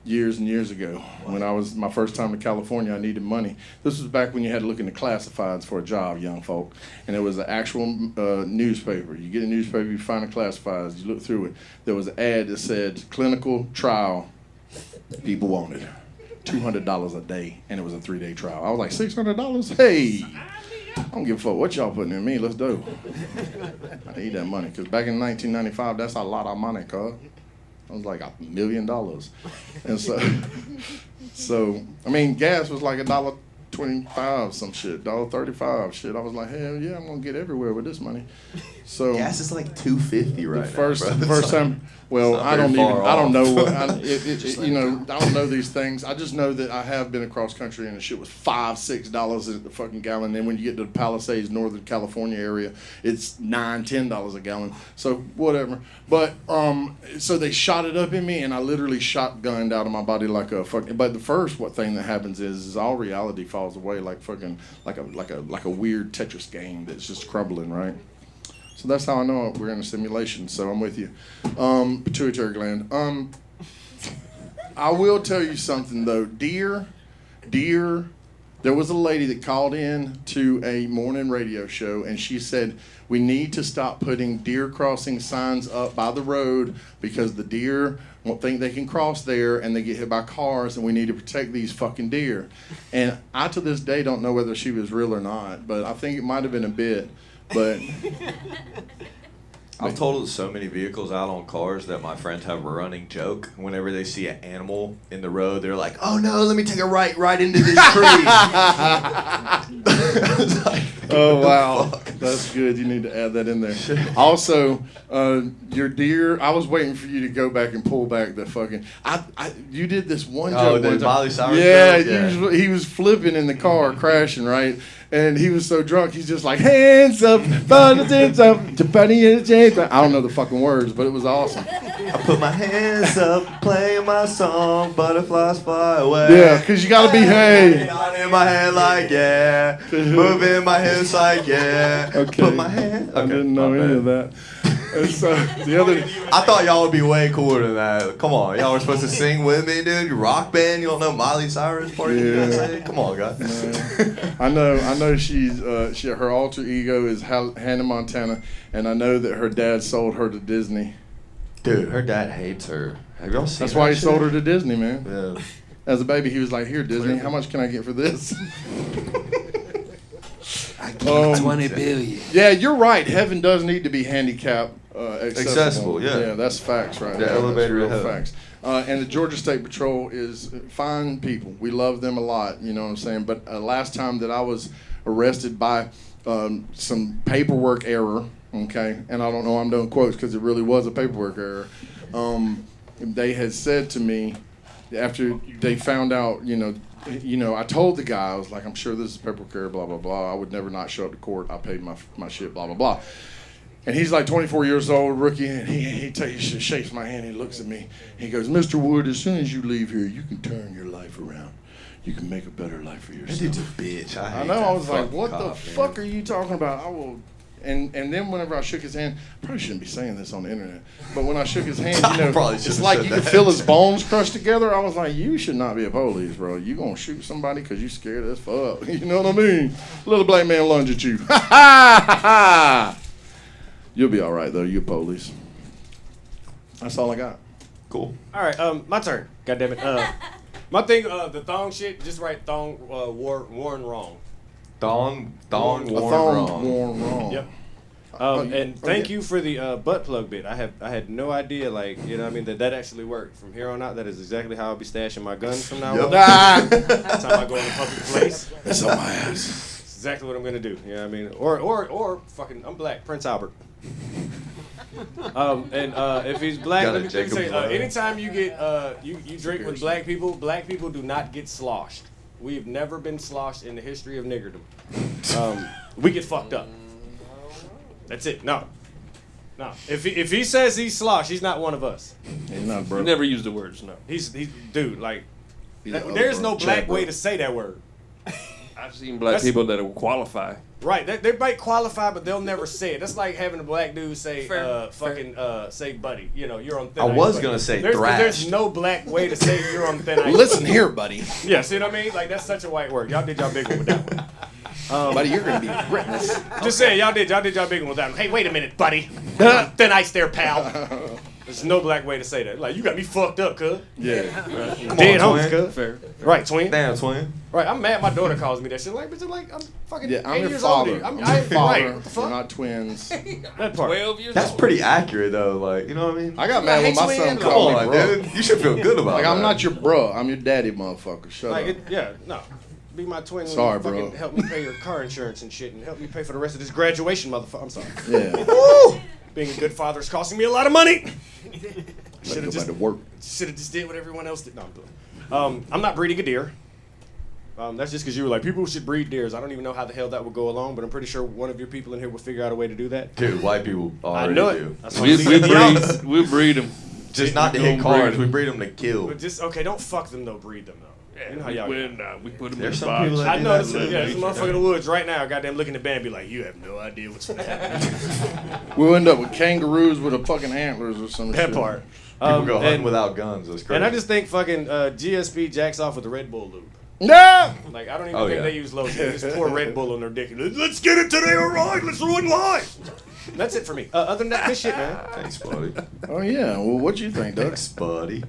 years and years ago. When I was my first time to California, I needed money. This was back when you had to look into classifieds for a job, young folk. And it was an actual newspaper. You get a newspaper, you find the classifieds, you look through it. There was an ad that said clinical trial. People wanted $200 a day, and it was a 3-day trial. I was like, $600? Hey, I don't give a fuck what y'all putting in me. Let's do. I need that money, because back in 1995, that's a lot of money, cuz. I was like $1 million. And so I mean, gas was like $1.20 $1.25 some shit, $1.35 shit. I was like, hell yeah, I'm gonna get everywhere with this money. So Gas is like $2.50 right now. first bro. It's first like- time. Well, not I don't very even. far I don't off. know what. You know, I don't know these things. I just know that I have been across country and the shit was $5-6 a fucking gallon. And when you get to the Palisades, Northern California area, it's $9-10 a gallon. So whatever. But so they shot it up in me, and I literally shotgunned out of my body like a fucking. But the first thing that happens is all reality falls away like fucking like a weird Tetris game that's just crumbling, right? So that's how I know we're in a simulation. So I'm with you. Pituitary gland. I will tell you something though. Deer. There was a lady that called in to a morning radio show, and she said we need to stop putting deer crossing signs up by the road because the deer won't think they can cross there, and they get hit by cars, and we need to protect these fucking deer. And I to this day don't know whether she was real or not, but I think it might have been a bit. But I've totaled so many vehicles out on cars that my friends have a running joke. Whenever they see an animal in the road, they're like, "Oh no, let me take a right into this tree." It's like, oh what the wow, fuck? that's good. You need to add that in there. Also, your deer. I was waiting for you to go back and pull back the fucking. You did this one Oh, joke. the one time. Miley Cyrus Yeah, joke? Yeah. he was flipping in the car, crashing right. And he was so drunk, he's just like, hands up, hands up, I don't know the fucking words, but it was awesome. I put my hands up, playing my song, butterflies fly away. Yeah, because you got to be, hey. Down in my head like yeah, moving my hips like yeah. Okay. Put my hand. I didn't know any of that. And so the other, I thought y'all would be way cooler than that. Come on, y'all were supposed to sing with me, dude. Rock band, you don't know Miley Cyrus part? You Yeah. gonna say? Come on, guys. I know she's her alter ego is Hannah Montana, and I know that her dad sold her to Disney. Dude, her dad hates her. Have y'all seen That's why he that sold shit? her to Disney, man. Yeah. As a baby, he was like, "Here, Disney, how much can I get for this?" I give 20 billion. Yeah, you're right. Heaven does need to be handicap accessible. Accessible, yeah. That's facts right The there. elevator That's to real heaven. facts. And the Georgia State Patrol is fine people. We love them a lot, you know what I'm saying? But last time that I was arrested by some paperwork error, okay, and I don't know, I'm doing quotes because it really was a paperwork error. They had said to me, after they found out, you know, I told the guy, I was like, I'm sure this is paperwork error, blah, blah, blah. I would never not show up to court. I paid my shit, blah, blah, blah. And he's like 24 years old, rookie, and he shakes my hand, he looks at me, he goes, Mr. Wood, as soon as you leave here, you can turn your life around. You can make a better life for That yourself. dude's a bitch. I hate I know, that I was like, fucking what cop, the man. fuck are you talking about? I will, and then whenever I shook his hand, I probably shouldn't be saying this on the internet, but when I shook his hand, you know, Probably it's shouldn't like have you said could that. feel his bones crushed together. I was like, you should not be a police, bro. You gonna shoot somebody because you scared as fuck. You know what I mean? Little black man lunge at you. Ha ha ha ha. You'll be all right though. You're police. That's all I got. Cool. All right, my turn. God damn it. My thing, the thong shit. Just write thong worn wrong. Thong A worn thong wrong. worn wrong. Yep. Oh, And thank you for the butt plug bit. I had no idea, like, you know what I mean, that actually worked. From here on out, that is exactly how I'll be stashing my guns from now on. Ah, That's how I go in a public place. that's on my ass. It's exactly what I'm gonna do. You know what I mean? Or fucking, I'm black, Prince Albert. If he's black, Got let a me Jacob say, Lamb. anytime you get you drink with black people do not get sloshed. We've never been sloshed in the history of niggerdom. We get fucked up. That's it. No. If he says he's sloshed, he's not one of us. He's not You broke. never use the words, no. He's dude, like, He's the other there's no bro. black Chad way bro. to say that word. I've seen black That's- people that will qualify. Right, they might qualify, but they'll never say it. That's like having a black dude say, Fair, say buddy. You know, you're on thin I ice. was buddy. gonna say there's thrashed. no black way to say you're on thin ice. Listen here, buddy. Yeah, see what I mean? Like, that's such a white word. Y'all did y'all big one with that one. Buddy, you're gonna be witness. Just saying, y'all did y'all big one with that one. Hey, wait a minute, buddy. You're on thin ice there, pal. There's no black way to say that. Like, you got me fucked up, cuz. Yeah. Dead on, homies, twin. cuz. Fair. Right, twin. Damn, twin. Right, I'm mad my daughter calls me that shit. Like, bitch, I'm fucking Yeah, I'm 8 your years older. father. I'm I'm your right, father. what the We're fuck? not twins. That part. 12 years That's old. pretty accurate though. Like, you know what I mean? I got mad when my hate son twins. Come called me on, bro. dude. You should feel good about Like, that. I'm not your bro. I'm your daddy, motherfucker. Shut Like, up. yeah, no. be my twin. When Sorry, you fucking bro. help me pay your car insurance and shit, and help me pay for the rest of this graduation, motherfucker. I'm sorry. Yeah. Woo! Being a good father is costing me a lot of money. Should have Go back just to work. did what everyone else did. No, I'm doing. I'm not breeding a deer. That's just because you were like, people should breed deers. I don't even know how the hell that would go along, but I'm pretty sure one of your people in here will figure out a way to do that. Dude, white people already I know it. do. That's why I'm leaving you out. We breed them. Just not to We hit don't cars. breed We breed them to kill. But just okay, don't fuck them though. Breed them though. You know how y'all. We put them in There's the some box. people that I do know that this. in Yeah, this nature. motherfucker in the woods right now. Goddamn, look in the band, and be like, you have no idea what's gonna happen. We'll end up with kangaroos with a fucking antlers or some That shit. part. People go hunting and, without guns. That's crazy. and I just think fucking GSP jacks off with the Red Bull lube. No! Like I don't even Oh, think yeah. they use lotion. They just pour Red Bull on their dick. And, let's get it today, all right? Let's ruin life. That's it for me. Other than that, good shit, man. Thanks, buddy. Oh, yeah. Well, what you think, Doug? Thanks, buddy.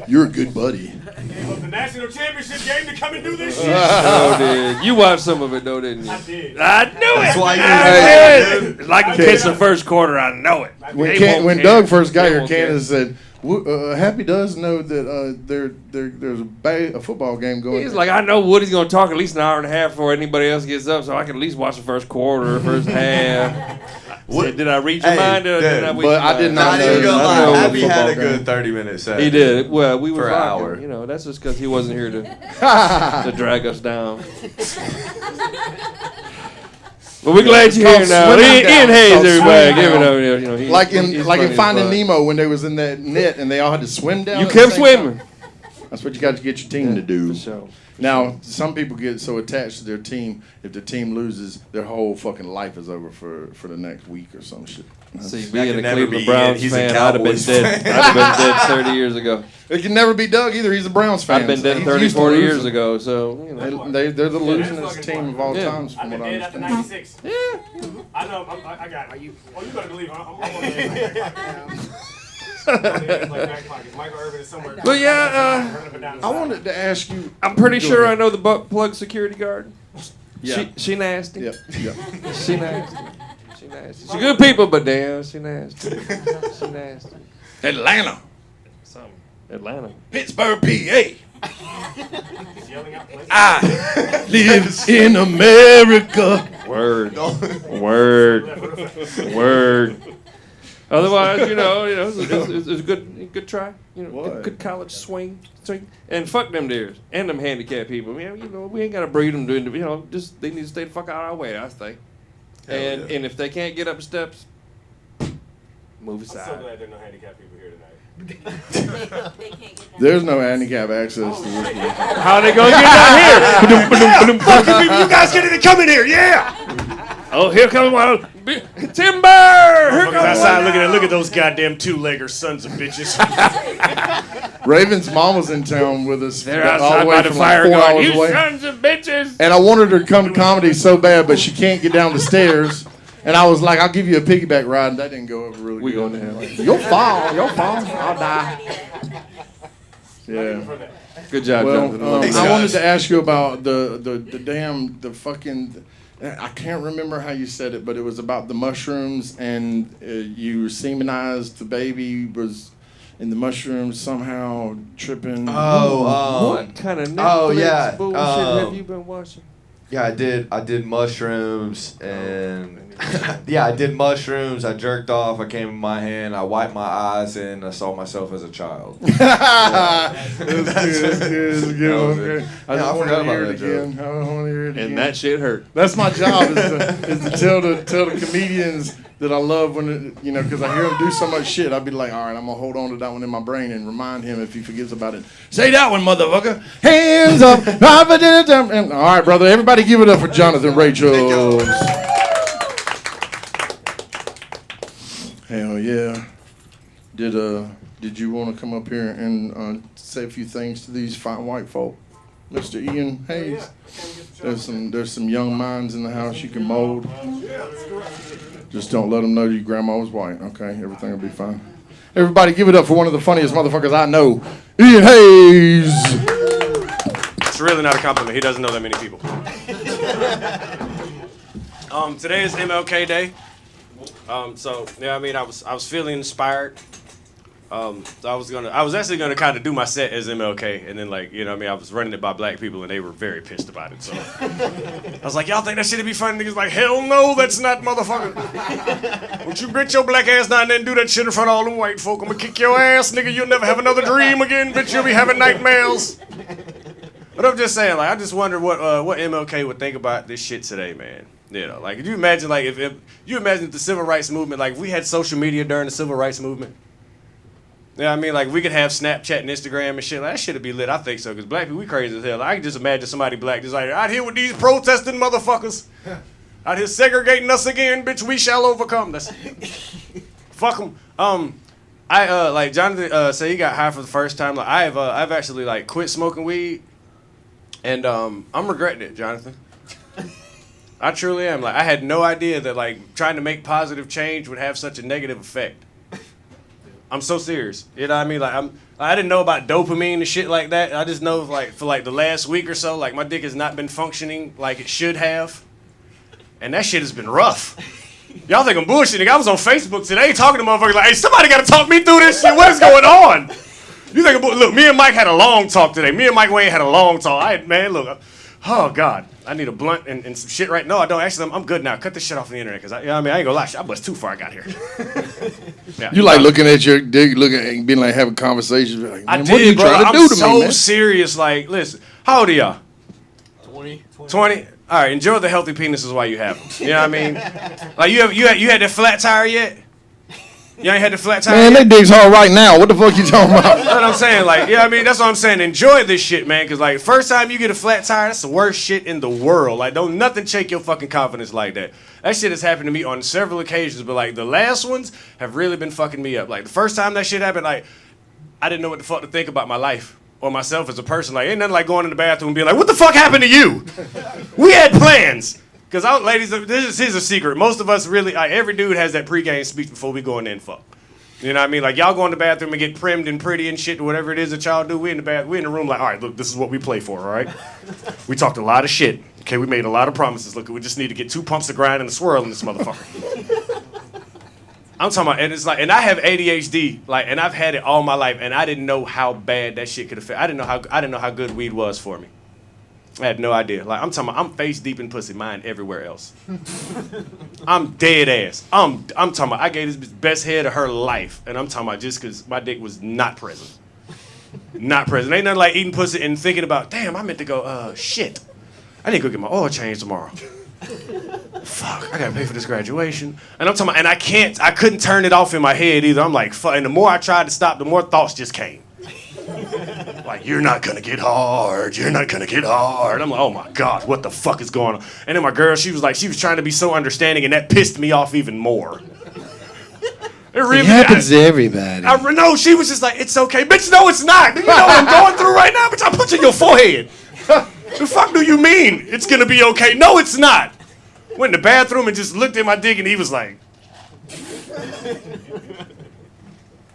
You're a good buddy. The national championship game to come and do this shit. Oh, dude. You watched some of it, though, didn't you? I did. I knew it. That's why you I did. It's like you catch the first quarter. I know it. When Doug first got They here, won't care. Candace said, Happy does know that there's a football game going. He's like, I know Woody's going to talk at least an hour and a half before anybody else gets up, so I can at least watch the first quarter or first half. What- Did I read your Hey, mind? Or did I dude, read but your I did mind? not Not know. even gonna I know lie. the Happy had a football good game. 30-minute set. He did. Well, we were For an rocking. hour. You know, that's just because he wasn't here to drag us down. Well, we're glad you're here called now. swimming Ian down. Hayes, It's called everybody. swimming Give it down. over there. You know, Like he's in funny as Finding fuck. Nemo when they was in that net and they all had to swim down. You at the kept same swimming. time. That's what you got to get your team to do. For sure. Now, some people get so attached to their team, if the team loses, their whole fucking life is over for the next week or some shit. See, That being can a never Cleveland be Ian. Browns He's a fan, I'd have been Cowboys dead. fan. I'd have been dead 30 years ago. It can never be Doug either. He's a Browns fan. I'd have been dead He's 30, used to 40 losing. years ago. So, you know. They're the losingest team of all Yeah. times, I've from been what I dead after understand. 96. Yeah. I know. I got it. Oh, you better believe I'm on the Michael Irvin is somewhere. Well, yeah, running up and down the I side. wanted to ask you. I'm pretty Go sure ahead. I know the butt plug security guard. Yeah. She nasty. Yep. Yep. She nasty. She nasty. She good people, but damn, she nasty. She nasty. Atlanta, Something. Atlanta. Pittsburgh, PA. He's yelling out places. I live in America. Word. Word. Otherwise, you know, it's a good try. You know, What? good college swing. And fuck them deers and them handicapped people. Man, you know, we ain't gotta breed them. You know, just they need to stay the fuck out of our way. I think. And yeah. and if they can't get up steps, move I'm so aside. glad there are no handicapped people here tonight. They can't get that. There's no handicap access to this. How they gonna get down here? Fuck you people, you guys get it come in here, yeah! Oh, here comes one. Timber! Here Motherfuckers comes outside one. look at those goddamn two-legger sons of bitches. Raven's mom was in town with us They're all outside the way by the from fire like 4 going, hours you away. sons of bitches! And I wanted her to come to comedy so bad, but she can't get down the stairs. And I was like, I'll give you a piggyback ride, and that didn't go over really We good. going to hell. You'll fall, I'll die. Yeah. Good job, Well, Jonathan. I wanted to ask you about the fucking. I can't remember how you said it, but it was about the mushrooms, and you semenized the baby was in the mushrooms somehow tripping. What kind of Netflix oh, yeah, bullshit have you been watching? Yeah, I did mushrooms and yeah, I did mushrooms. I jerked off. I came in my hand. I wiped my eyes and I saw myself as a child. That's good. That's good. That was Okay. it. I Yeah, just I want forgot to hear about it that again. I want to hear it again. And that shit hurt. That's my job is to tell the comedians that I love when because I hear them do so much shit. I'd be like, all right, I'm gonna hold on to that one in my brain and remind him if he forgets about it. Say that one, motherfucker. Hands up. And, all right, brother. Everybody, give it up for Jonathan Rachel. Hell yeah. Did you want to come up here and say a few things to these fine white folk, Mr. Ian Hayes? There's some young minds in the house you can mold. Just don't let them know your grandma was white. Okay, everything will be fine. Everybody, give it up for one of the funniest motherfuckers I know, Ian Hayes. It's really not a compliment. He doesn't know that many people. Today is MLK Day. So yeah, I mean, I was feeling inspired I was actually gonna kind of do my set as MLK, and then like, you know what I mean, I was running it by black people, and they were very pissed about it. So I was like, y'all think that shit'd be funny? Niggas like, hell no, that's not motherfucker. Don't you bitch your black ass down there and do that shit in front of all them white folk. I'm gonna kick your ass, nigga. You'll never have another dream again, bitch. You'll be having nightmares. But I'm just saying, like, I just wonder what MLK would think about this shit today, man. You know, like, could you imagine, like, if you imagine the civil rights movement, like, if we had social media during the civil rights movement. You know what I mean? Like, we could have Snapchat and Instagram and shit. Like, that shit'd be lit. I think so, because black people, we crazy as hell. I can just imagine somebody black just like, out here with these protesting motherfuckers. Out here segregating us again, bitch. We shall overcome. That's fuck them. Like Jonathan said, he got high for the first time. Like, I've actually like quit smoking weed, and I'm regretting it, Jonathan. I truly am. Like, I had no idea that like trying to make positive change would have such a negative effect. I'm so serious. You know what I mean? Like, I didn't know about dopamine and shit like that. I just know like for like the last week or so, like my dick has not been functioning like it should have, and that shit has been rough. Y'all think I'm bullshitting? I was on Facebook today talking to motherfuckers like, hey, somebody got to talk me through this shit. What is going on? You think look, me and Mike had a long talk today. Me and Mike Wayne had a long talk. Man, look, oh God, I need a blunt and some shit right. No, I don't. Actually, I'm good now. Cut this shit off the internet, because you know what I mean, I ain't gonna lie, I bust too far. I got here. Yeah, You like looking at your dick, looking and being like having conversations. Like, I man, did, what are you bro. trying to I'm do to so me, man? serious. Like, listen, how old are y'all? 20. 20. All right, enjoy the healthy penises while you have them. You know what I mean? Like, you had that flat tire yet? You ain't had the flat tire Man, yet? they dick's hard right now. What the fuck you talking about? That's what I'm saying. Like, yeah, I mean, that's what I'm saying. Enjoy this shit, man. Because, like, first time you get a flat tire, that's the worst shit in the world. Like, don't nothing shake your fucking confidence like that. That shit has happened to me on several occasions. But, like, the last ones have really been fucking me up. Like, the first time that shit happened, like, I didn't know what the fuck to think about my life or myself as a person. Like, ain't nothing like going in the bathroom and being like, what the fuck happened to you? We had plans. Because, ladies, here's a secret. Most of us really, like, every dude has that pregame speech before we go in there and fuck. You know what I mean? Like, y'all go in the bathroom and get primed and pretty and shit, whatever it is that y'all do. We in the room like, all right, look, this is what we play for, all right? We talked a lot of shit. Okay, we made a lot of promises. Look, we just need to get 2 pumps of grind and a swirl in this motherfucker. I'm talking about, and it's like, and I have ADHD, like, and I've had it all my life, and I didn't know how bad that shit could affect. I didn't know how good weed was for me. I had no idea. Like, I'm talking about, I'm face deep in pussy, mine everywhere else. I'm dead ass. I'm talking about, I gave this bitch best head of her life, and I'm talking about just because my dick was not present. Not present. Ain't nothing like eating pussy and thinking about, damn, I meant to go, shit. I need to go get my oil change tomorrow. Fuck, I gotta pay for this graduation. And I'm talking about, and I couldn't turn it off in my head either. I'm like, fuck, and the more I tried to stop, the more thoughts just came. Like, you're not gonna get hard. You're not gonna get hard. I'm like, oh my God, what the fuck is going on? And then my girl, she was trying to be so understanding, and that pissed me off even more. It really happens to everybody. No, she was just like, it's okay. Bitch, no, it's not. You know what I'm going through right now? Bitch, I put you in your forehead. The fuck do you mean it's gonna be okay? No, it's not. Went in the bathroom and just looked at my dick, and he was like,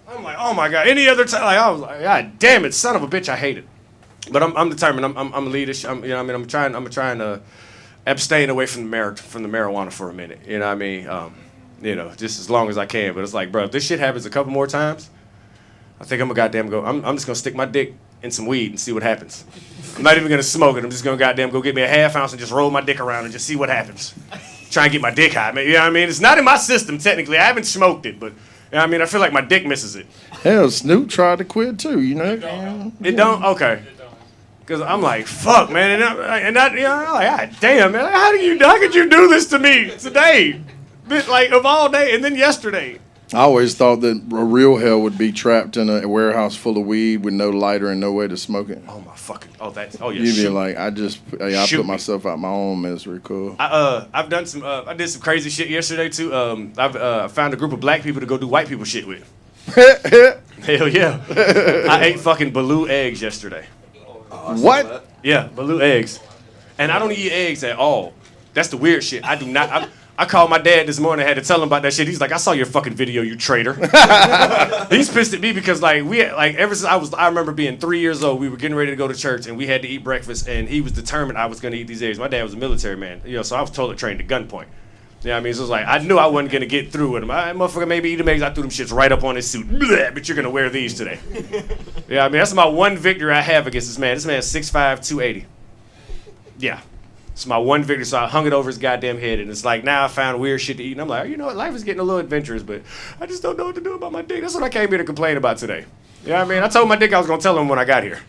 I'm like, oh my God. Any other time, like, I was like, God damn it, son of a bitch, I hate it. But I'm determined. I'm a leader. You know what I mean? I'm trying to abstain away from the marijuana for a minute. You know what I mean? You know, just as long as I can. But it's like, bro, if this shit happens a couple more times, I think I'm gonna goddamn go. I'm just gonna stick my dick in some weed and see what happens. I'm not even gonna smoke it. I'm just gonna goddamn go get me a half ounce and just roll my dick around and just see what happens. Try and get my dick high. You know what I mean? It's not in my system technically. I haven't smoked it, but. You know what I mean? I feel like my dick misses it. Hell, Snoop tried to quit too, you know? It don't? Okay. Because I'm like, fuck, man. And I, you know, I'm like, God damn, man. How could you do this to me today? Like, of all day, and then yesterday. I always thought that a real hell would be trapped in a warehouse full of weed with no lighter and no way to smoke it. Oh, my fucking, yeah, You'd be shoot. like, I put myself out my own misery, cool. I've done some, I did some crazy shit yesterday, too. I've found a group of black people to go do white people shit with. Hell yeah. I ate fucking Baloo eggs yesterday. What? Yeah, Baloo eggs. And I don't eat eggs at all. That's the weird shit. I do not. I called my dad this morning. I had to tell him about that shit. He's like, I saw your fucking video, you traitor. He's pissed at me because like ever since I remember being 3 years old, we were getting ready to go to church and we had to eat breakfast and he was determined I was gonna eat these eggs. My dad was a military man, you know, so I was totally trained to gunpoint. Yeah, I mean, so it was like, I knew I wasn't going to get through with him. I motherfucker maybe eat them eggs. I threw them shits right up on his suit. Bleh, but you're going to wear these today. Yeah, I mean, that's my one victory I have against this man. This man's 6'5", 280. Yeah. It's my one victory, so I hung it over his goddamn head, and it's like, now I found weird shit to eat, and I'm like, you know what, life is getting a little adventurous, but I just don't know what to do about my dick. That's what I came here to complain about today. You know what I mean? I told my dick I was going to tell him when I got here.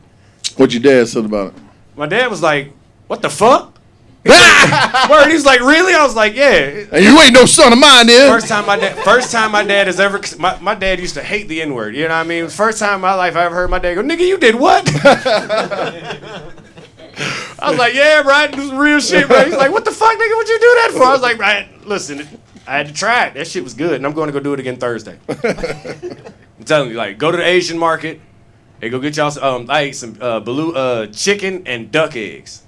What your dad said about it? My dad was like, what the fuck? Word, he was like, really? I was like, yeah. And you ain't no son of mine, then. First time my dad has ever, my dad used to hate the N-word, you know what I mean? First time in my life I ever heard my dad go, nigga, you did what? I was like, yeah, bro, I do some real shit, bro. He's like, what the fuck, nigga, what'd you do that for? I was like, right, listen, I had to try it. That shit was good, and I'm going to go do it again Thursday. I'm telling you, like, go to the Asian market, hey, go get y'all I ate some chicken and duck eggs.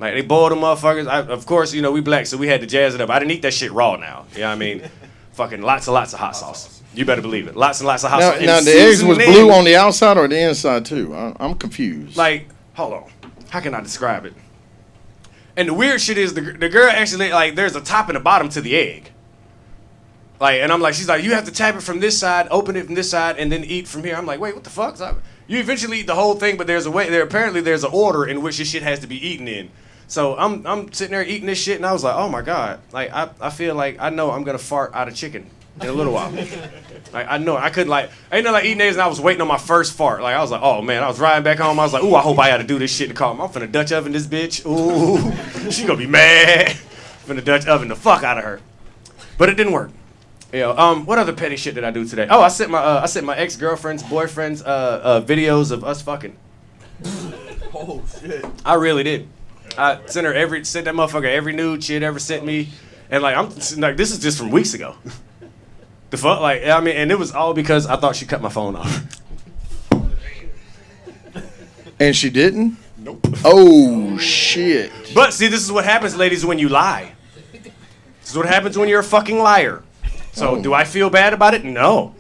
Like, they boiled them motherfuckers. Of course, you know, we black, so we had to jazz it up. I didn't eat that shit raw now. You know what I mean? Fucking lots of hot sauce. You better believe it. Lots and lots of hot sauce. Now the eggs was blue on the outside or the inside, too? I'm confused. Like, hold on. How can I describe it? And the weird shit is the girl actually, like, there's a top and a bottom to the egg. Like, and I'm like, she's like, you have to tap it from this side, open it from this side, and then eat from here. I'm like, wait, what the fuck? So you eventually eat the whole thing, but there's a way. Apparently there's an order in which this shit has to be eaten in. So I'm sitting there eating this shit, and I was like, oh my god, like I feel like I know I'm gonna fart out of chicken in a little while. Like I know I couldn't like I ain't no like eating eggs, and I was waiting on my first fart. Like I was like, oh man, I was riding back home. I was like, ooh, I hope I got to do this shit in the car. I'm finna Dutch oven this bitch. Ooh, she gonna be mad. Finna Dutch oven the fuck out of her. But it didn't work. Yeah. What other petty shit did I do today? Oh, I sent my ex-girlfriend's boyfriend's videos of us fucking. Oh shit. I really did. I sent that motherfucker every nude she had ever sent me, and like I'm like this is just from weeks ago. The fuck, like I mean, and it was all because I thought she cut my phone off. And she didn't? Nope. Oh shit. But see, this is what happens, ladies, when you lie. This is what happens when you're a fucking liar. So do I feel bad about it? No.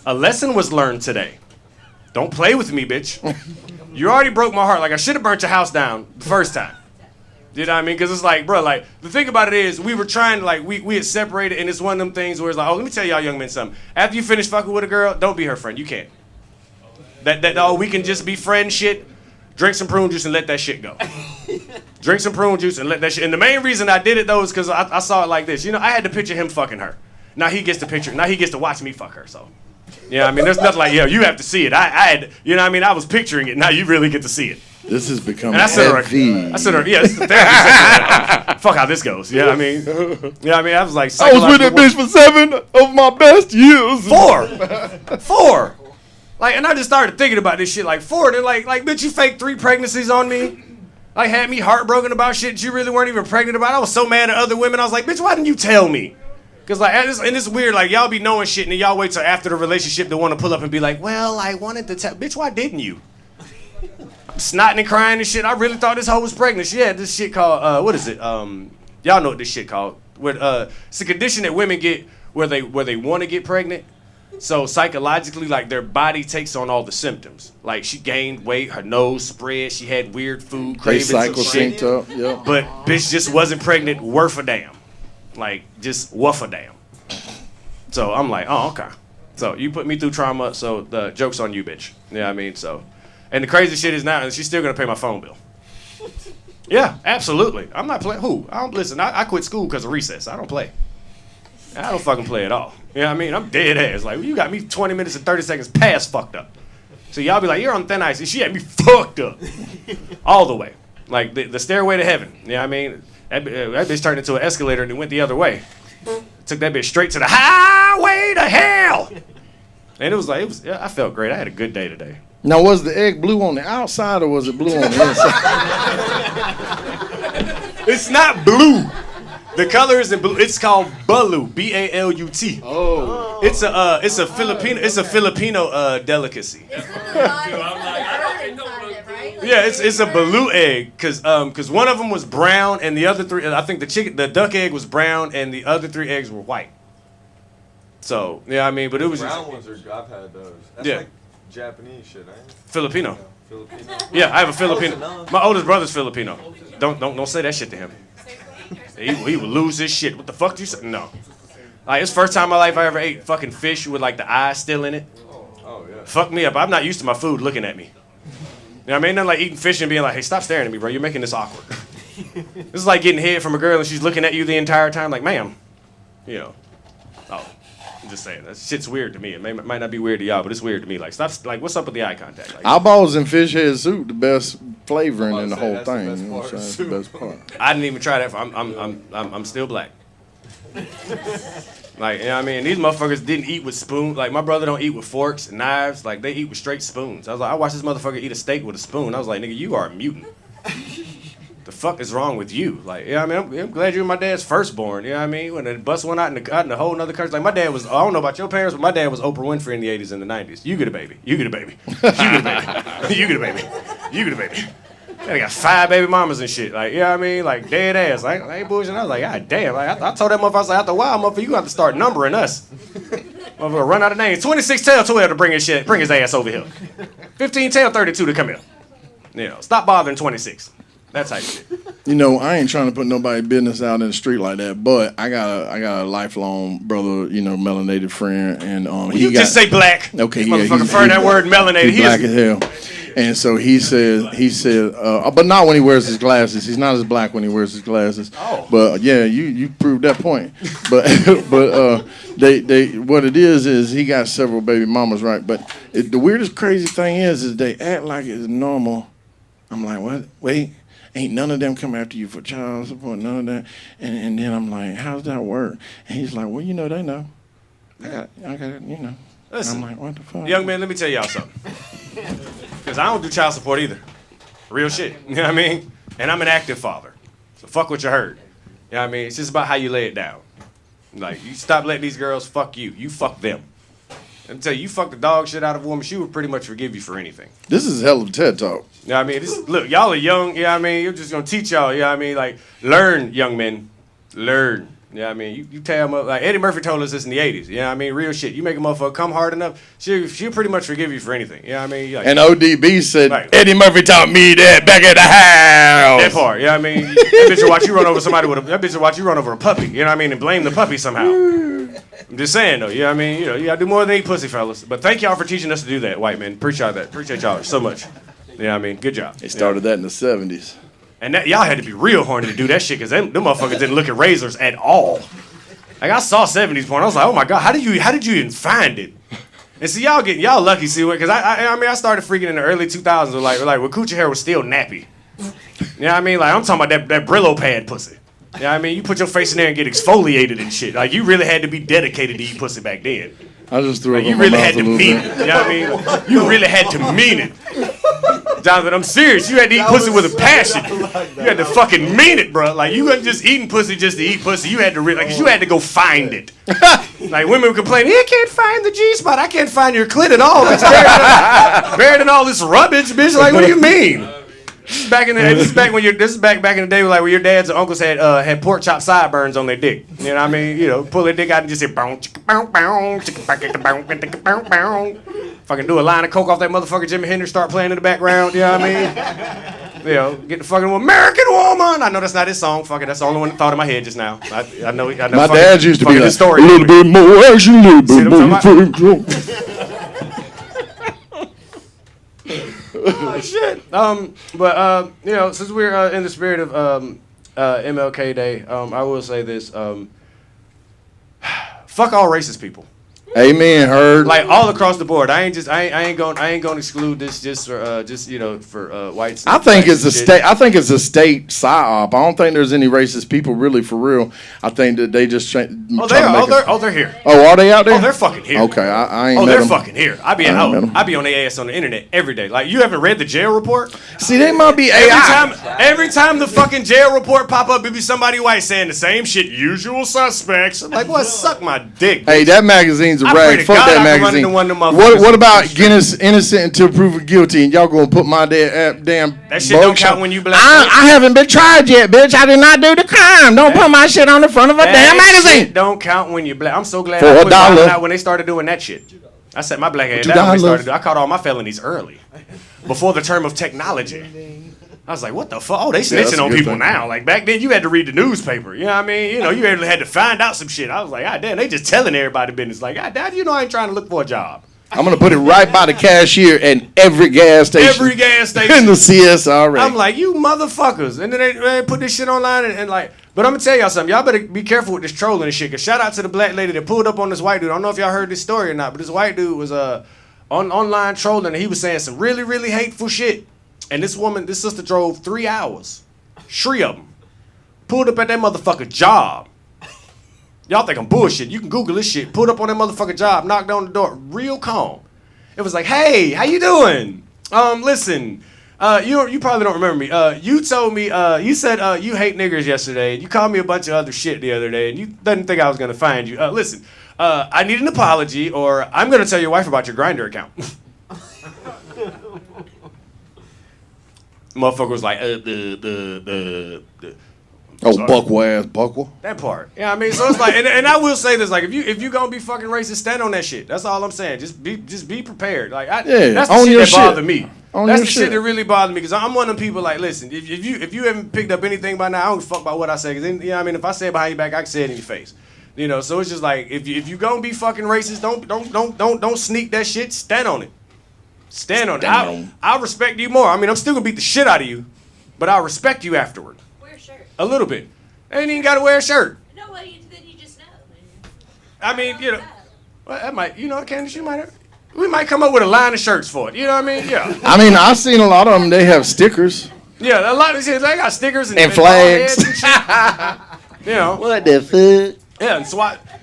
A lesson was learned today. Don't play with me, bitch. You already broke my heart. Like I should have burnt your house down the first time. You know what I mean? Because it's like, bro, like, the thing about it is, we were trying to, like, we had separated, and it's one of them things where it's like, oh, let me tell y'all young men something. After you finish fucking with a girl, don't be her friend. You can't. We can just be friend shit, drink some prune juice and let that shit go. Drink some prune juice and let that shit. And the main reason I did it, though, is because I saw it like this. You know, I had to picture him fucking her. Now he gets to watch me fuck her, so. You know what I mean? There's nothing like, yo, you have to see it. I had, you know what I mean? I was picturing it. Now you really get to see it. This has become And I said, yeah, this is the therapy session. Fuck how this goes. You know what I mean? You know what I mean? I was like, I was with that bitch for 7 of my best years. 4. Like, and I just started thinking about this shit like 4. They're like, bitch, you faked 3 pregnancies on me. Like, had me heartbroken about shit you really weren't even pregnant about. I was so mad at other women. I was like, bitch, why didn't you tell me? Because, like, and it's weird. Like, y'all be knowing shit, and then y'all wait till after the relationship to want to pull up and be like, well, I wanted to tell. Bitch, why didn't you? Snotting and crying and shit. I really thought this hoe was pregnant. She had this shit called, what is it? Y'all know what this shit called. It's a condition that women get where they want to get pregnant. So psychologically, like their body takes on all the symptoms. Like she gained weight, her nose spread, she had weird food cravings and shit. Up, yep. But bitch just wasn't pregnant worth a damn. Like just wuff a damn. So I'm like, oh, okay. So you put me through trauma, so the joke's on you, bitch. You know what I mean? So. And the crazy shit is now, she's still gonna pay my phone bill. Yeah, absolutely. I'm not playing. Who? I don't listen. I quit school because of recess. I don't play. I don't fucking play at all. You know what I mean? I'm dead ass. Like you got me 20 minutes and 30 seconds past fucked up. So y'all be like, you're on thin ice. And she had me fucked up, all the way. Like the stairway to heaven. You know what I mean? That bitch turned into an escalator and it went the other way. Took that bitch straight to the highway to hell. And it was like I felt great. I had a good day today. Now, was the egg blue on the outside or was it blue on the inside? It's not blue. The color isn't blue. It's called balut. B-A-L-U-T. Oh. It's a Filipino delicacy. Yeah, it's a balut egg cause one of them was brown and the other 3 I think the duck egg was brown and the other 3 eggs were white. So yeah, I mean, but it was brown ones I've had those. That's yeah. Like Japanese shit, ain't it? Filipino. Filipino. Yeah, I have a Filipino. My oldest brother's Filipino. Don't say that shit to him. He would lose his shit. What the fuck you say? No. Like, it's the first time in my life I ever ate fucking fish with like the eye still in it. Oh, yeah. Fuck me up. I'm not used to my food looking at me. You know what I mean? Nothing like eating fish and being like, hey, stop staring at me, bro. You're making this awkward. This is like getting head from a girl and she's looking at you the entire time like, ma'am. You know. Oh, I'm just saying. That shit's weird to me. It might not be weird to y'all, but it's weird to me. Like, stop. Like, what's up with the eye contact? Like, Eyeballs and fish head soup, the best flavoring in the say, whole that's the thing. best You know what I'm part. saying? That's the best part. I didn't even try that. I'm still black. Like, you know what I mean? These motherfuckers didn't eat with spoons. Like, my brother don't eat with forks and knives. Like, they eat with straight spoons. I was like, I watched this motherfucker eat a steak with a spoon. I was like, nigga, you are a mutant. The fuck is wrong with you? Like, you know what I mean? I'm glad you were my dad's firstborn. You know what I mean? When the bus went out in a whole nother country. Like, my dad was, I don't know about your parents, but my dad was Oprah Winfrey in the 80s and the 90s. You get a baby. You get a baby. You get a baby. You get a baby. You get a baby. They got 5 baby mamas and shit. Like, you know what I mean? Like, dead ass. Like, I ain't bullshitting. I was like, God damn. Like, I told that motherfucker, I was like, after a while, motherfucker, you got to start numbering us. Motherfucker, run out of names. 26 tell 12 to bring his ass over here. 15 tell 32 to come here. You know, stop bothering 26. That type of shit. You know, I ain't trying to put nobody's business out in the street like that, but I got a lifelong brother, you know, melanated friend, and You just say black. Okay, This yeah, motherfucker he's- heard that word melanated. He's black as hell. And so he said, but not when he wears his glasses. He's not as black when he wears his glasses. Oh. But yeah, you proved that point. But they what it is he got several baby mamas, right? But the weirdest crazy thing is they act like it's normal. I'm like, what? Wait, ain't none of them come after you for child support, none of that. And then I'm like, how's that work? And he's like, well, you know, they know. I got it, you know. Listen, I'm like, what the fuck? young man, let me tell y'all something. Because I don't do child support either. Real shit. You know what I mean? And I'm an active father. So fuck what you heard. You know what I mean? It's just about how you lay it down. Like, you stop letting these girls fuck you. You fuck them. Let me tell you, you fuck the dog shit out of a woman, she would pretty much forgive you for anything. This is a hell of a TED Talk. You know what I mean? Look, y'all are young, you know what I mean? You're just going to teach y'all, you know what I mean? Like, learn, young men. Learn. You know what I mean? You tell them, like Eddie Murphy told us this in the 80s. You know what I mean? Real shit. You make a motherfucker come hard enough, she'll pretty much forgive you for anything. You know what I mean? Like, And ODB said, Right. Eddie Murphy taught me that back at the house. that part, you know what I mean? That bitch will watch you run over somebody that bitch will watch you run over a puppy, you know what I mean? And blame the puppy somehow. I'm just saying, though, you know what I mean? You know, you gotta do more than eat pussy, fellas. But thank y'all for teaching us to do that, white men. Appreciate that. Appreciate y'all so much. You know what I mean? Good job. They started that in the 70s. And that, y'all had to be real horny to do that shit, because them motherfuckers didn't look at razors at all. Like, I saw 70s porn. I was like, oh my God, how did you even find it? And see, y'all lucky, see, because I started freaking in the early 2000s with like when coochie hair was still nappy. You know what I mean? Like, I'm talking about that Brillo pad pussy. You know what I mean? You put your face in there and get exfoliated and shit. Like, you really had to be dedicated to eat pussy back then. I just threw Like, it you on my really mouth had a to little mean bit. it. You know what I mean? You really had to mean it. Jonathan, I'm serious. You had to eat pussy with a passion. You had to fucking mean it, bro. Like, you wasn't just eating pussy just to eat pussy. You had to really, like, you had to go find it. Like, women would complain, I can't find the G-spot. I can't find your clit at all. It's buried in all this rubbish, bitch. Like, what do you mean? This is back in the day, like, where your dads and uncles had pork chop sideburns on their dick. You know what I mean? You know, pull their dick out and just say bow, chicka, bow, bow, chicka, chicka, bow, chicka, bow, bow. Fucking do a line of coke off that motherfucker Jimi Hendrix, start playing in the background. You know what I mean? You know, get the fucking American Woman. I know that's not his song. Fuck it, that's the only one that thought in my head just now. I know. My fucking- dad used to be fucking like, this story. a little bit more action, a little See bit what I'm more talking fame. Oh, shit. You know, since we're in the spirit of MLK Day, I will say this: fuck all racist people. Amen, heard. Like, all across the board. I ain't gonna exclude this just for whites. I think whites it's a and shit. state. I think it's a state psyop. I don't think there's any racist people really for real. I think that they just Oh, they are. They're here. Oh, are they out there? Oh, they're fucking here. Okay, I ain't. Oh, met they're them. fucking here. I be on their ass on the internet every day. Like, you haven't read the jail report? See, they might be AI. Every time the fucking jail report pop up, it be somebody white saying the same shit. Usual suspects. I'm like, what? Suck my dick. Hey, that magazine's a I pray rag. to Fuck God that I can run magazine. into one of them motherfuckers What in about the street. Guinness innocent until proven guilty, and y'all gonna put my damn That shit don't count when you black. I haven't been tried yet, bitch. I did not do the crime. Don't put my shit on the front of a damn That magazine. shit don't count when you black. I'm so glad For I $1. quit wilding out when they started doing that shit. I set my black ass down when they $2. started. I caught all my felonies early, before the term of technology. I was like, what the fuck? Oh, they that's snitching a on good people thing. now. Like back then, you had to read the newspaper. You know what I mean? You know, you had to find out some shit. I was like, God damn, they just telling everybody business. Like, God damn, you know I ain't trying to look for a job. I'm gonna put it right by the cashier at every gas station. Every gas in station. the CS already. I'm like, you motherfuckers. And then they put this shit online and like, but I'm gonna tell y'all something. Y'all better be careful with this trolling and shit. Cause shout out to the black lady that pulled up on this white dude. I don't know if y'all heard this story or not, but this white dude was online trolling and he was saying some really, really hateful shit. And this sister drove 3 hours. 3 of them. Pulled up at that motherfucker job. Y'all think I'm bullshit. You can Google this shit. Pulled up on that motherfucker job, knocked on the door, real calm. It was like, hey, how you doing? Listen, you probably don't remember me. You told me, you said you hate niggers yesterday. You called me a bunch of other shit the other day, and you didn't think I was gonna find you. Listen, I need an apology, or I'm gonna tell your wife about your Grindr account. Motherfucker was like, oh, Buckwa. that part. Yeah, I mean, so it's like, and I will say this, like, if you gonna be fucking racist, stand on that shit. That's all I'm saying. Just be prepared. Like, that's the own shit your that shit. bothered me. Own That's your the shit. shit that really bothered me, because I'm one of them people like, listen, if you haven't picked up anything by now, I don't fuck about what I say, because you know what I mean, if I say it behind your back, I can say it in your face. You know, so it's just like, if you gonna be fucking racist, don't sneak that shit. Stand on it. Stand on it. I'll respect you more. I mean, I'm still gonna beat the shit out of you, but I'll respect you afterward. Wear a shirt. A little bit. Ain't even gotta wear a shirt. No, well, then you just know. I mean, you know, well, that might, you know, Candace, we might come up with a line of shirts for it. You know what I mean? Yeah. I mean, I've seen a lot of them. They have stickers Yeah, a lot of shit. They got stickers and flags. ball heads and shit. You know. What the fuck? Yeah,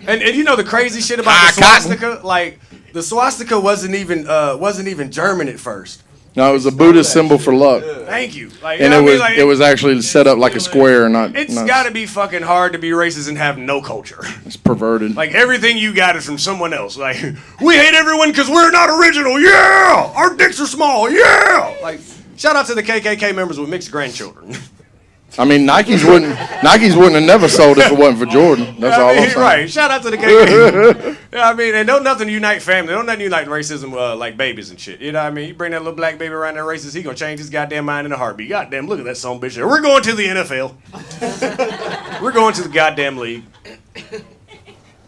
and you know the crazy shit about the swastika? Like, the swastika wasn't even German at first. No, it was a Buddhist symbol for luck, Thank you. Like, and you know it what I was mean? Like, it was actually set up like a square, not. It's not got to be fucking hard to be racist and have no culture. It's perverted. Like, everything you got is from someone else. Like, we hate everyone because we're not original. Yeah! Our dicks are small. Yeah! Like, shout out to the KKK members with mixed grandchildren. I mean, Nikes wouldn't have never sold if it wasn't for Jordan. That's all I'm saying. Right. Shout out to the KKK. Yeah, I mean, and don't nothing unite family. Don't nothing unite racism like babies and shit. You know what I mean? You bring that little black baby around that racist, he gonna change his goddamn mind in a heartbeat. Goddamn, look at that son of a bitch. We're going to the NFL. We're going to the goddamn league.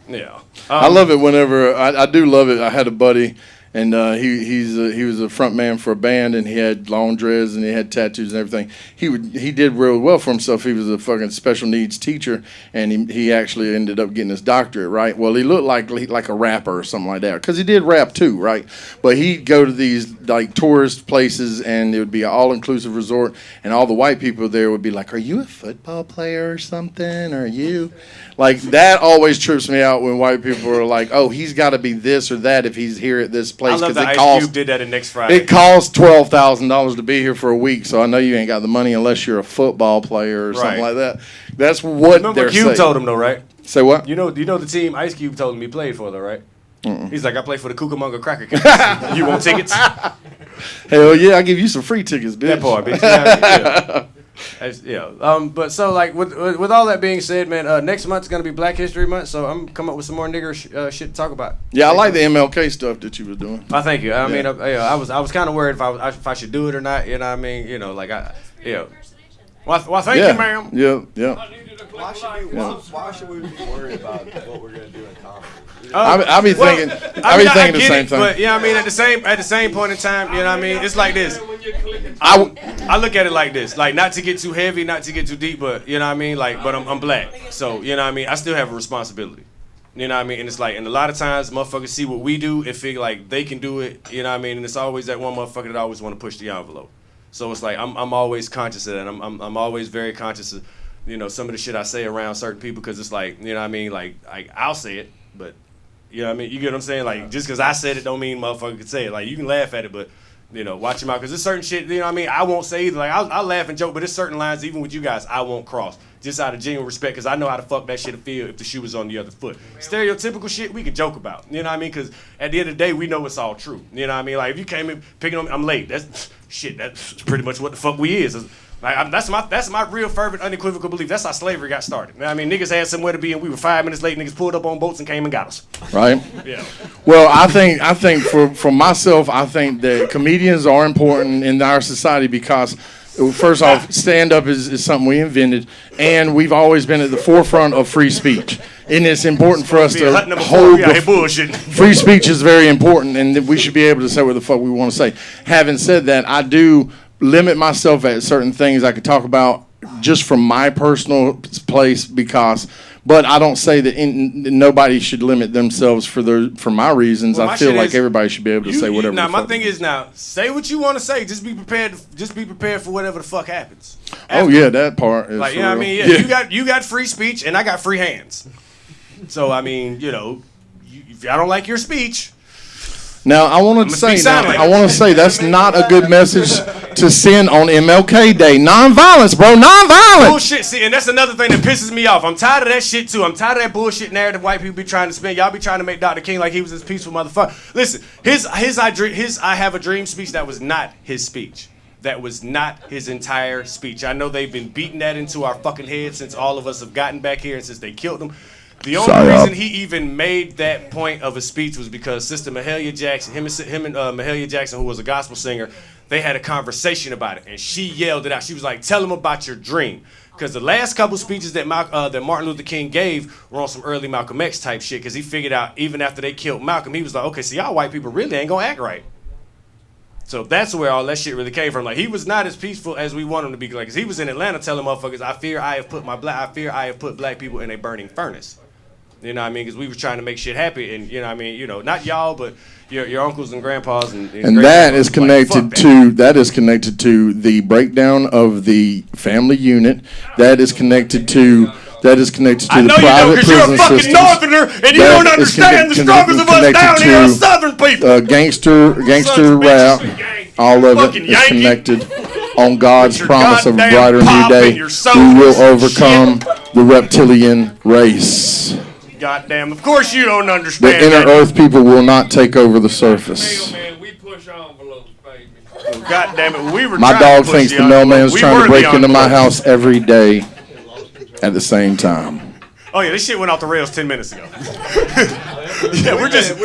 Yeah. I love it whenever I do love it. I had a buddy, and he was a front man for a band, and he had long dreads and he had tattoos and everything. He did real well for himself. He was a fucking special needs teacher, and he actually ended up getting his doctorate. Right. Well, he looked like a rapper or something like that, because he did rap too, right? But he'd go to these like tourist places, and it would be an all-inclusive resort, and all the white people there would be like, "Are you a football player or something? Are you?" Like, that always trips me out when white people are like, "Oh, he's got to be this or that if he's here at this place." I love that it Ice Cube did that in Next Friday. It costs $12,000 to be here for a week, so I know you ain't got the money unless you're a football player or something like that. That's what Remember they're Cube saying. told him though, right? Say what? You know the team Ice Cube told him he played for though, right? He's like, I play for the Cucamonga Cracker Cats. You want tickets? Hell yeah, I'll give you some free tickets, bitch. That part, bitch. Yeah. But so like with all that being said, man, next month's gonna be Black History Month, so I'm coming up with some more nigger shit to talk about. Yeah, I like the MLK stuff that you were doing. Oh, thank you. I mean, I was kind of worried if I should do it or not. You know what I mean? You know, like Well, thank you, ma'am. Yeah. Why should we be worried about what we're gonna do in comedy? I be thinking the same thing. But yeah, I mean, at the same point in time, you know what I mean? It's like this. I look at it like this, like, not to get too heavy, not to get too deep, but you know what I mean? Like, but I'm black, so you know what I mean? I still have a responsibility. You know what I mean? And it's like, and a lot of times motherfuckers see what we do and feel like they can do it, you know what I mean? And it's always that one motherfucker that always want to push the envelope. So it's like I'm always conscious of that. I'm always very conscious of, you know, some of the shit I say around certain people, because it's like, you know what I mean? Like I'll say it, but you know what I mean? You get what I'm saying? Like, just because I said it don't mean motherfucker can say it. Like, you can laugh at it, but, you know, watch your mouth. Because there's certain shit, you know what I mean? I won't say either. Like, I'll laugh and joke, but there's certain lines, even with you guys, I won't cross. Just out of genuine respect, because I know how the fuck that shit'll feel if the shoe was on the other foot. Stereotypical shit, we can joke about. You know what I mean? Because at the end of the day, we know it's all true. You know what I mean? Like, if you came in picking on me, I'm late. That's pretty much what the fuck we is. Like, that's my real fervent, unequivocal belief. That's how slavery got started. You know what I mean? Niggas had somewhere to be, and we were 5 minutes late. Niggas pulled up on boats and came and got us. Right. Yeah. Well, I think for myself, I think that comedians are important in our society because First off, stand-up is something we invented, and we've always been at the forefront of free speech. And it's important for us to hold bullshit. free speech is very important, and that we should be able to say what the fuck we want to say. Having said that, I do limit myself at certain things I could talk about just from my personal place but I don't say that nobody should limit themselves for my reasons. Well, I feel like everybody should be able to say whatever. Now, my thing is say what you want to say. Just be prepared. Just be prepared for whatever the fuck happens. Oh yeah, that part is like, you know what I mean? Yeah. You got free speech, and I got free hands. So I mean, if I don't like your speech. Now I want to say that's not a good message to send on MLK Day. Non-violence, bro. Non-violence. Bullshit. See, and that's another thing that pisses me off. I'm tired of that shit too. I'm tired of that bullshit narrative white people be trying to spin. Y'all be trying to make Dr. King like he was this peaceful motherfucker. Listen, his I Have a Dream speech, that was not his speech. That was not his entire speech. I know they've been beating that into our fucking heads since all of us have gotten back here and since they killed him. The only reason he even made that point of a speech was because Sister Mahalia Jackson, him and Mahalia Jackson, who was a gospel singer, they had a conversation about it, and she yelled it out. She was like, "Tell him about your dream," because the last couple speeches that Martin Luther King gave were on some early Malcolm X type shit. Because he figured out even after they killed Malcolm, he was like, "Okay, so y'all white people really ain't gonna act right." So that's where all that shit really came from. Like, he was not as peaceful as we want him to be. Like, 'cause he was in Atlanta telling motherfuckers, I fear I have put black people in a burning furnace." You know what I mean? Because we were trying to make shit happy, and you know what I mean? Not y'all, but your uncles and grandpas and that is connected to the breakdown of the family unit. That is connected to the private prison systems. You're a fucking northerner, and you don't understand the struggles of us down here as southern people. Gangster rap, all of it is connected on God's promise of a brighter new day. We will overcome the reptilian race. Goddamn, of course you don't understand. The inner earth people will not take over the surface. Man, we push envelopes, baby. Oh, goddamn it, my dog thinks the mailman's trying to break into my house every day at the same time. Oh yeah, this shit went off the rails 10 minutes ago. Yeah, we were just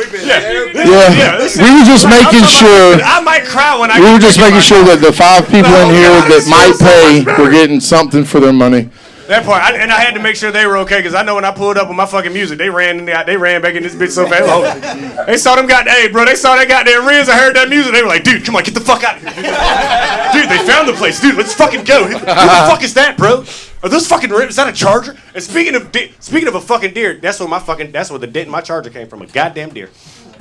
making sure. I might cry when we were just making sure that the 5 people in here that might pay were getting something for their money. That part, and I had to make sure they were okay, because I know when I pulled up with my fucking music, they ran back in this bitch so fast. They saw that goddamn Riz. I heard that music. They were like, dude, come on, get the fuck out of here. Dude, they found the place. Dude, let's fucking go. Who the fuck is that, bro? Are those fucking rims? Is that a charger? And speaking of a fucking deer, that's where the dent in my charger came from, a goddamn deer.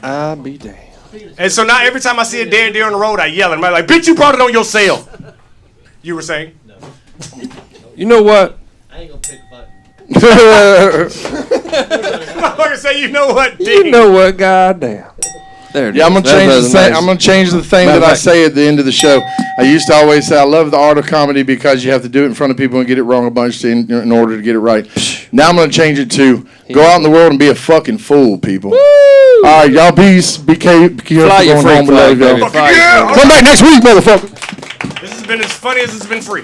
I'll be damned. And so now every time I see a dead deer on the road, I yell at him. I'm like, bitch, you brought it on yourself. You were saying? No. You know what? I ain't gonna pick a button. Motherfucker say, you know what, D? You know what, goddamn. There it is. I'm gonna change the thing that I say at the end of the show. I used to always say I love the art of comedy because you have to do it in front of people and get it wrong a bunch in order to get it right. Now I'm gonna change it to go out in the world and be a fucking fool, people. Woo! All right, y'all peace. Be careful going home with y'all. Come back next week, motherfucker. This has been as funny as it's been free.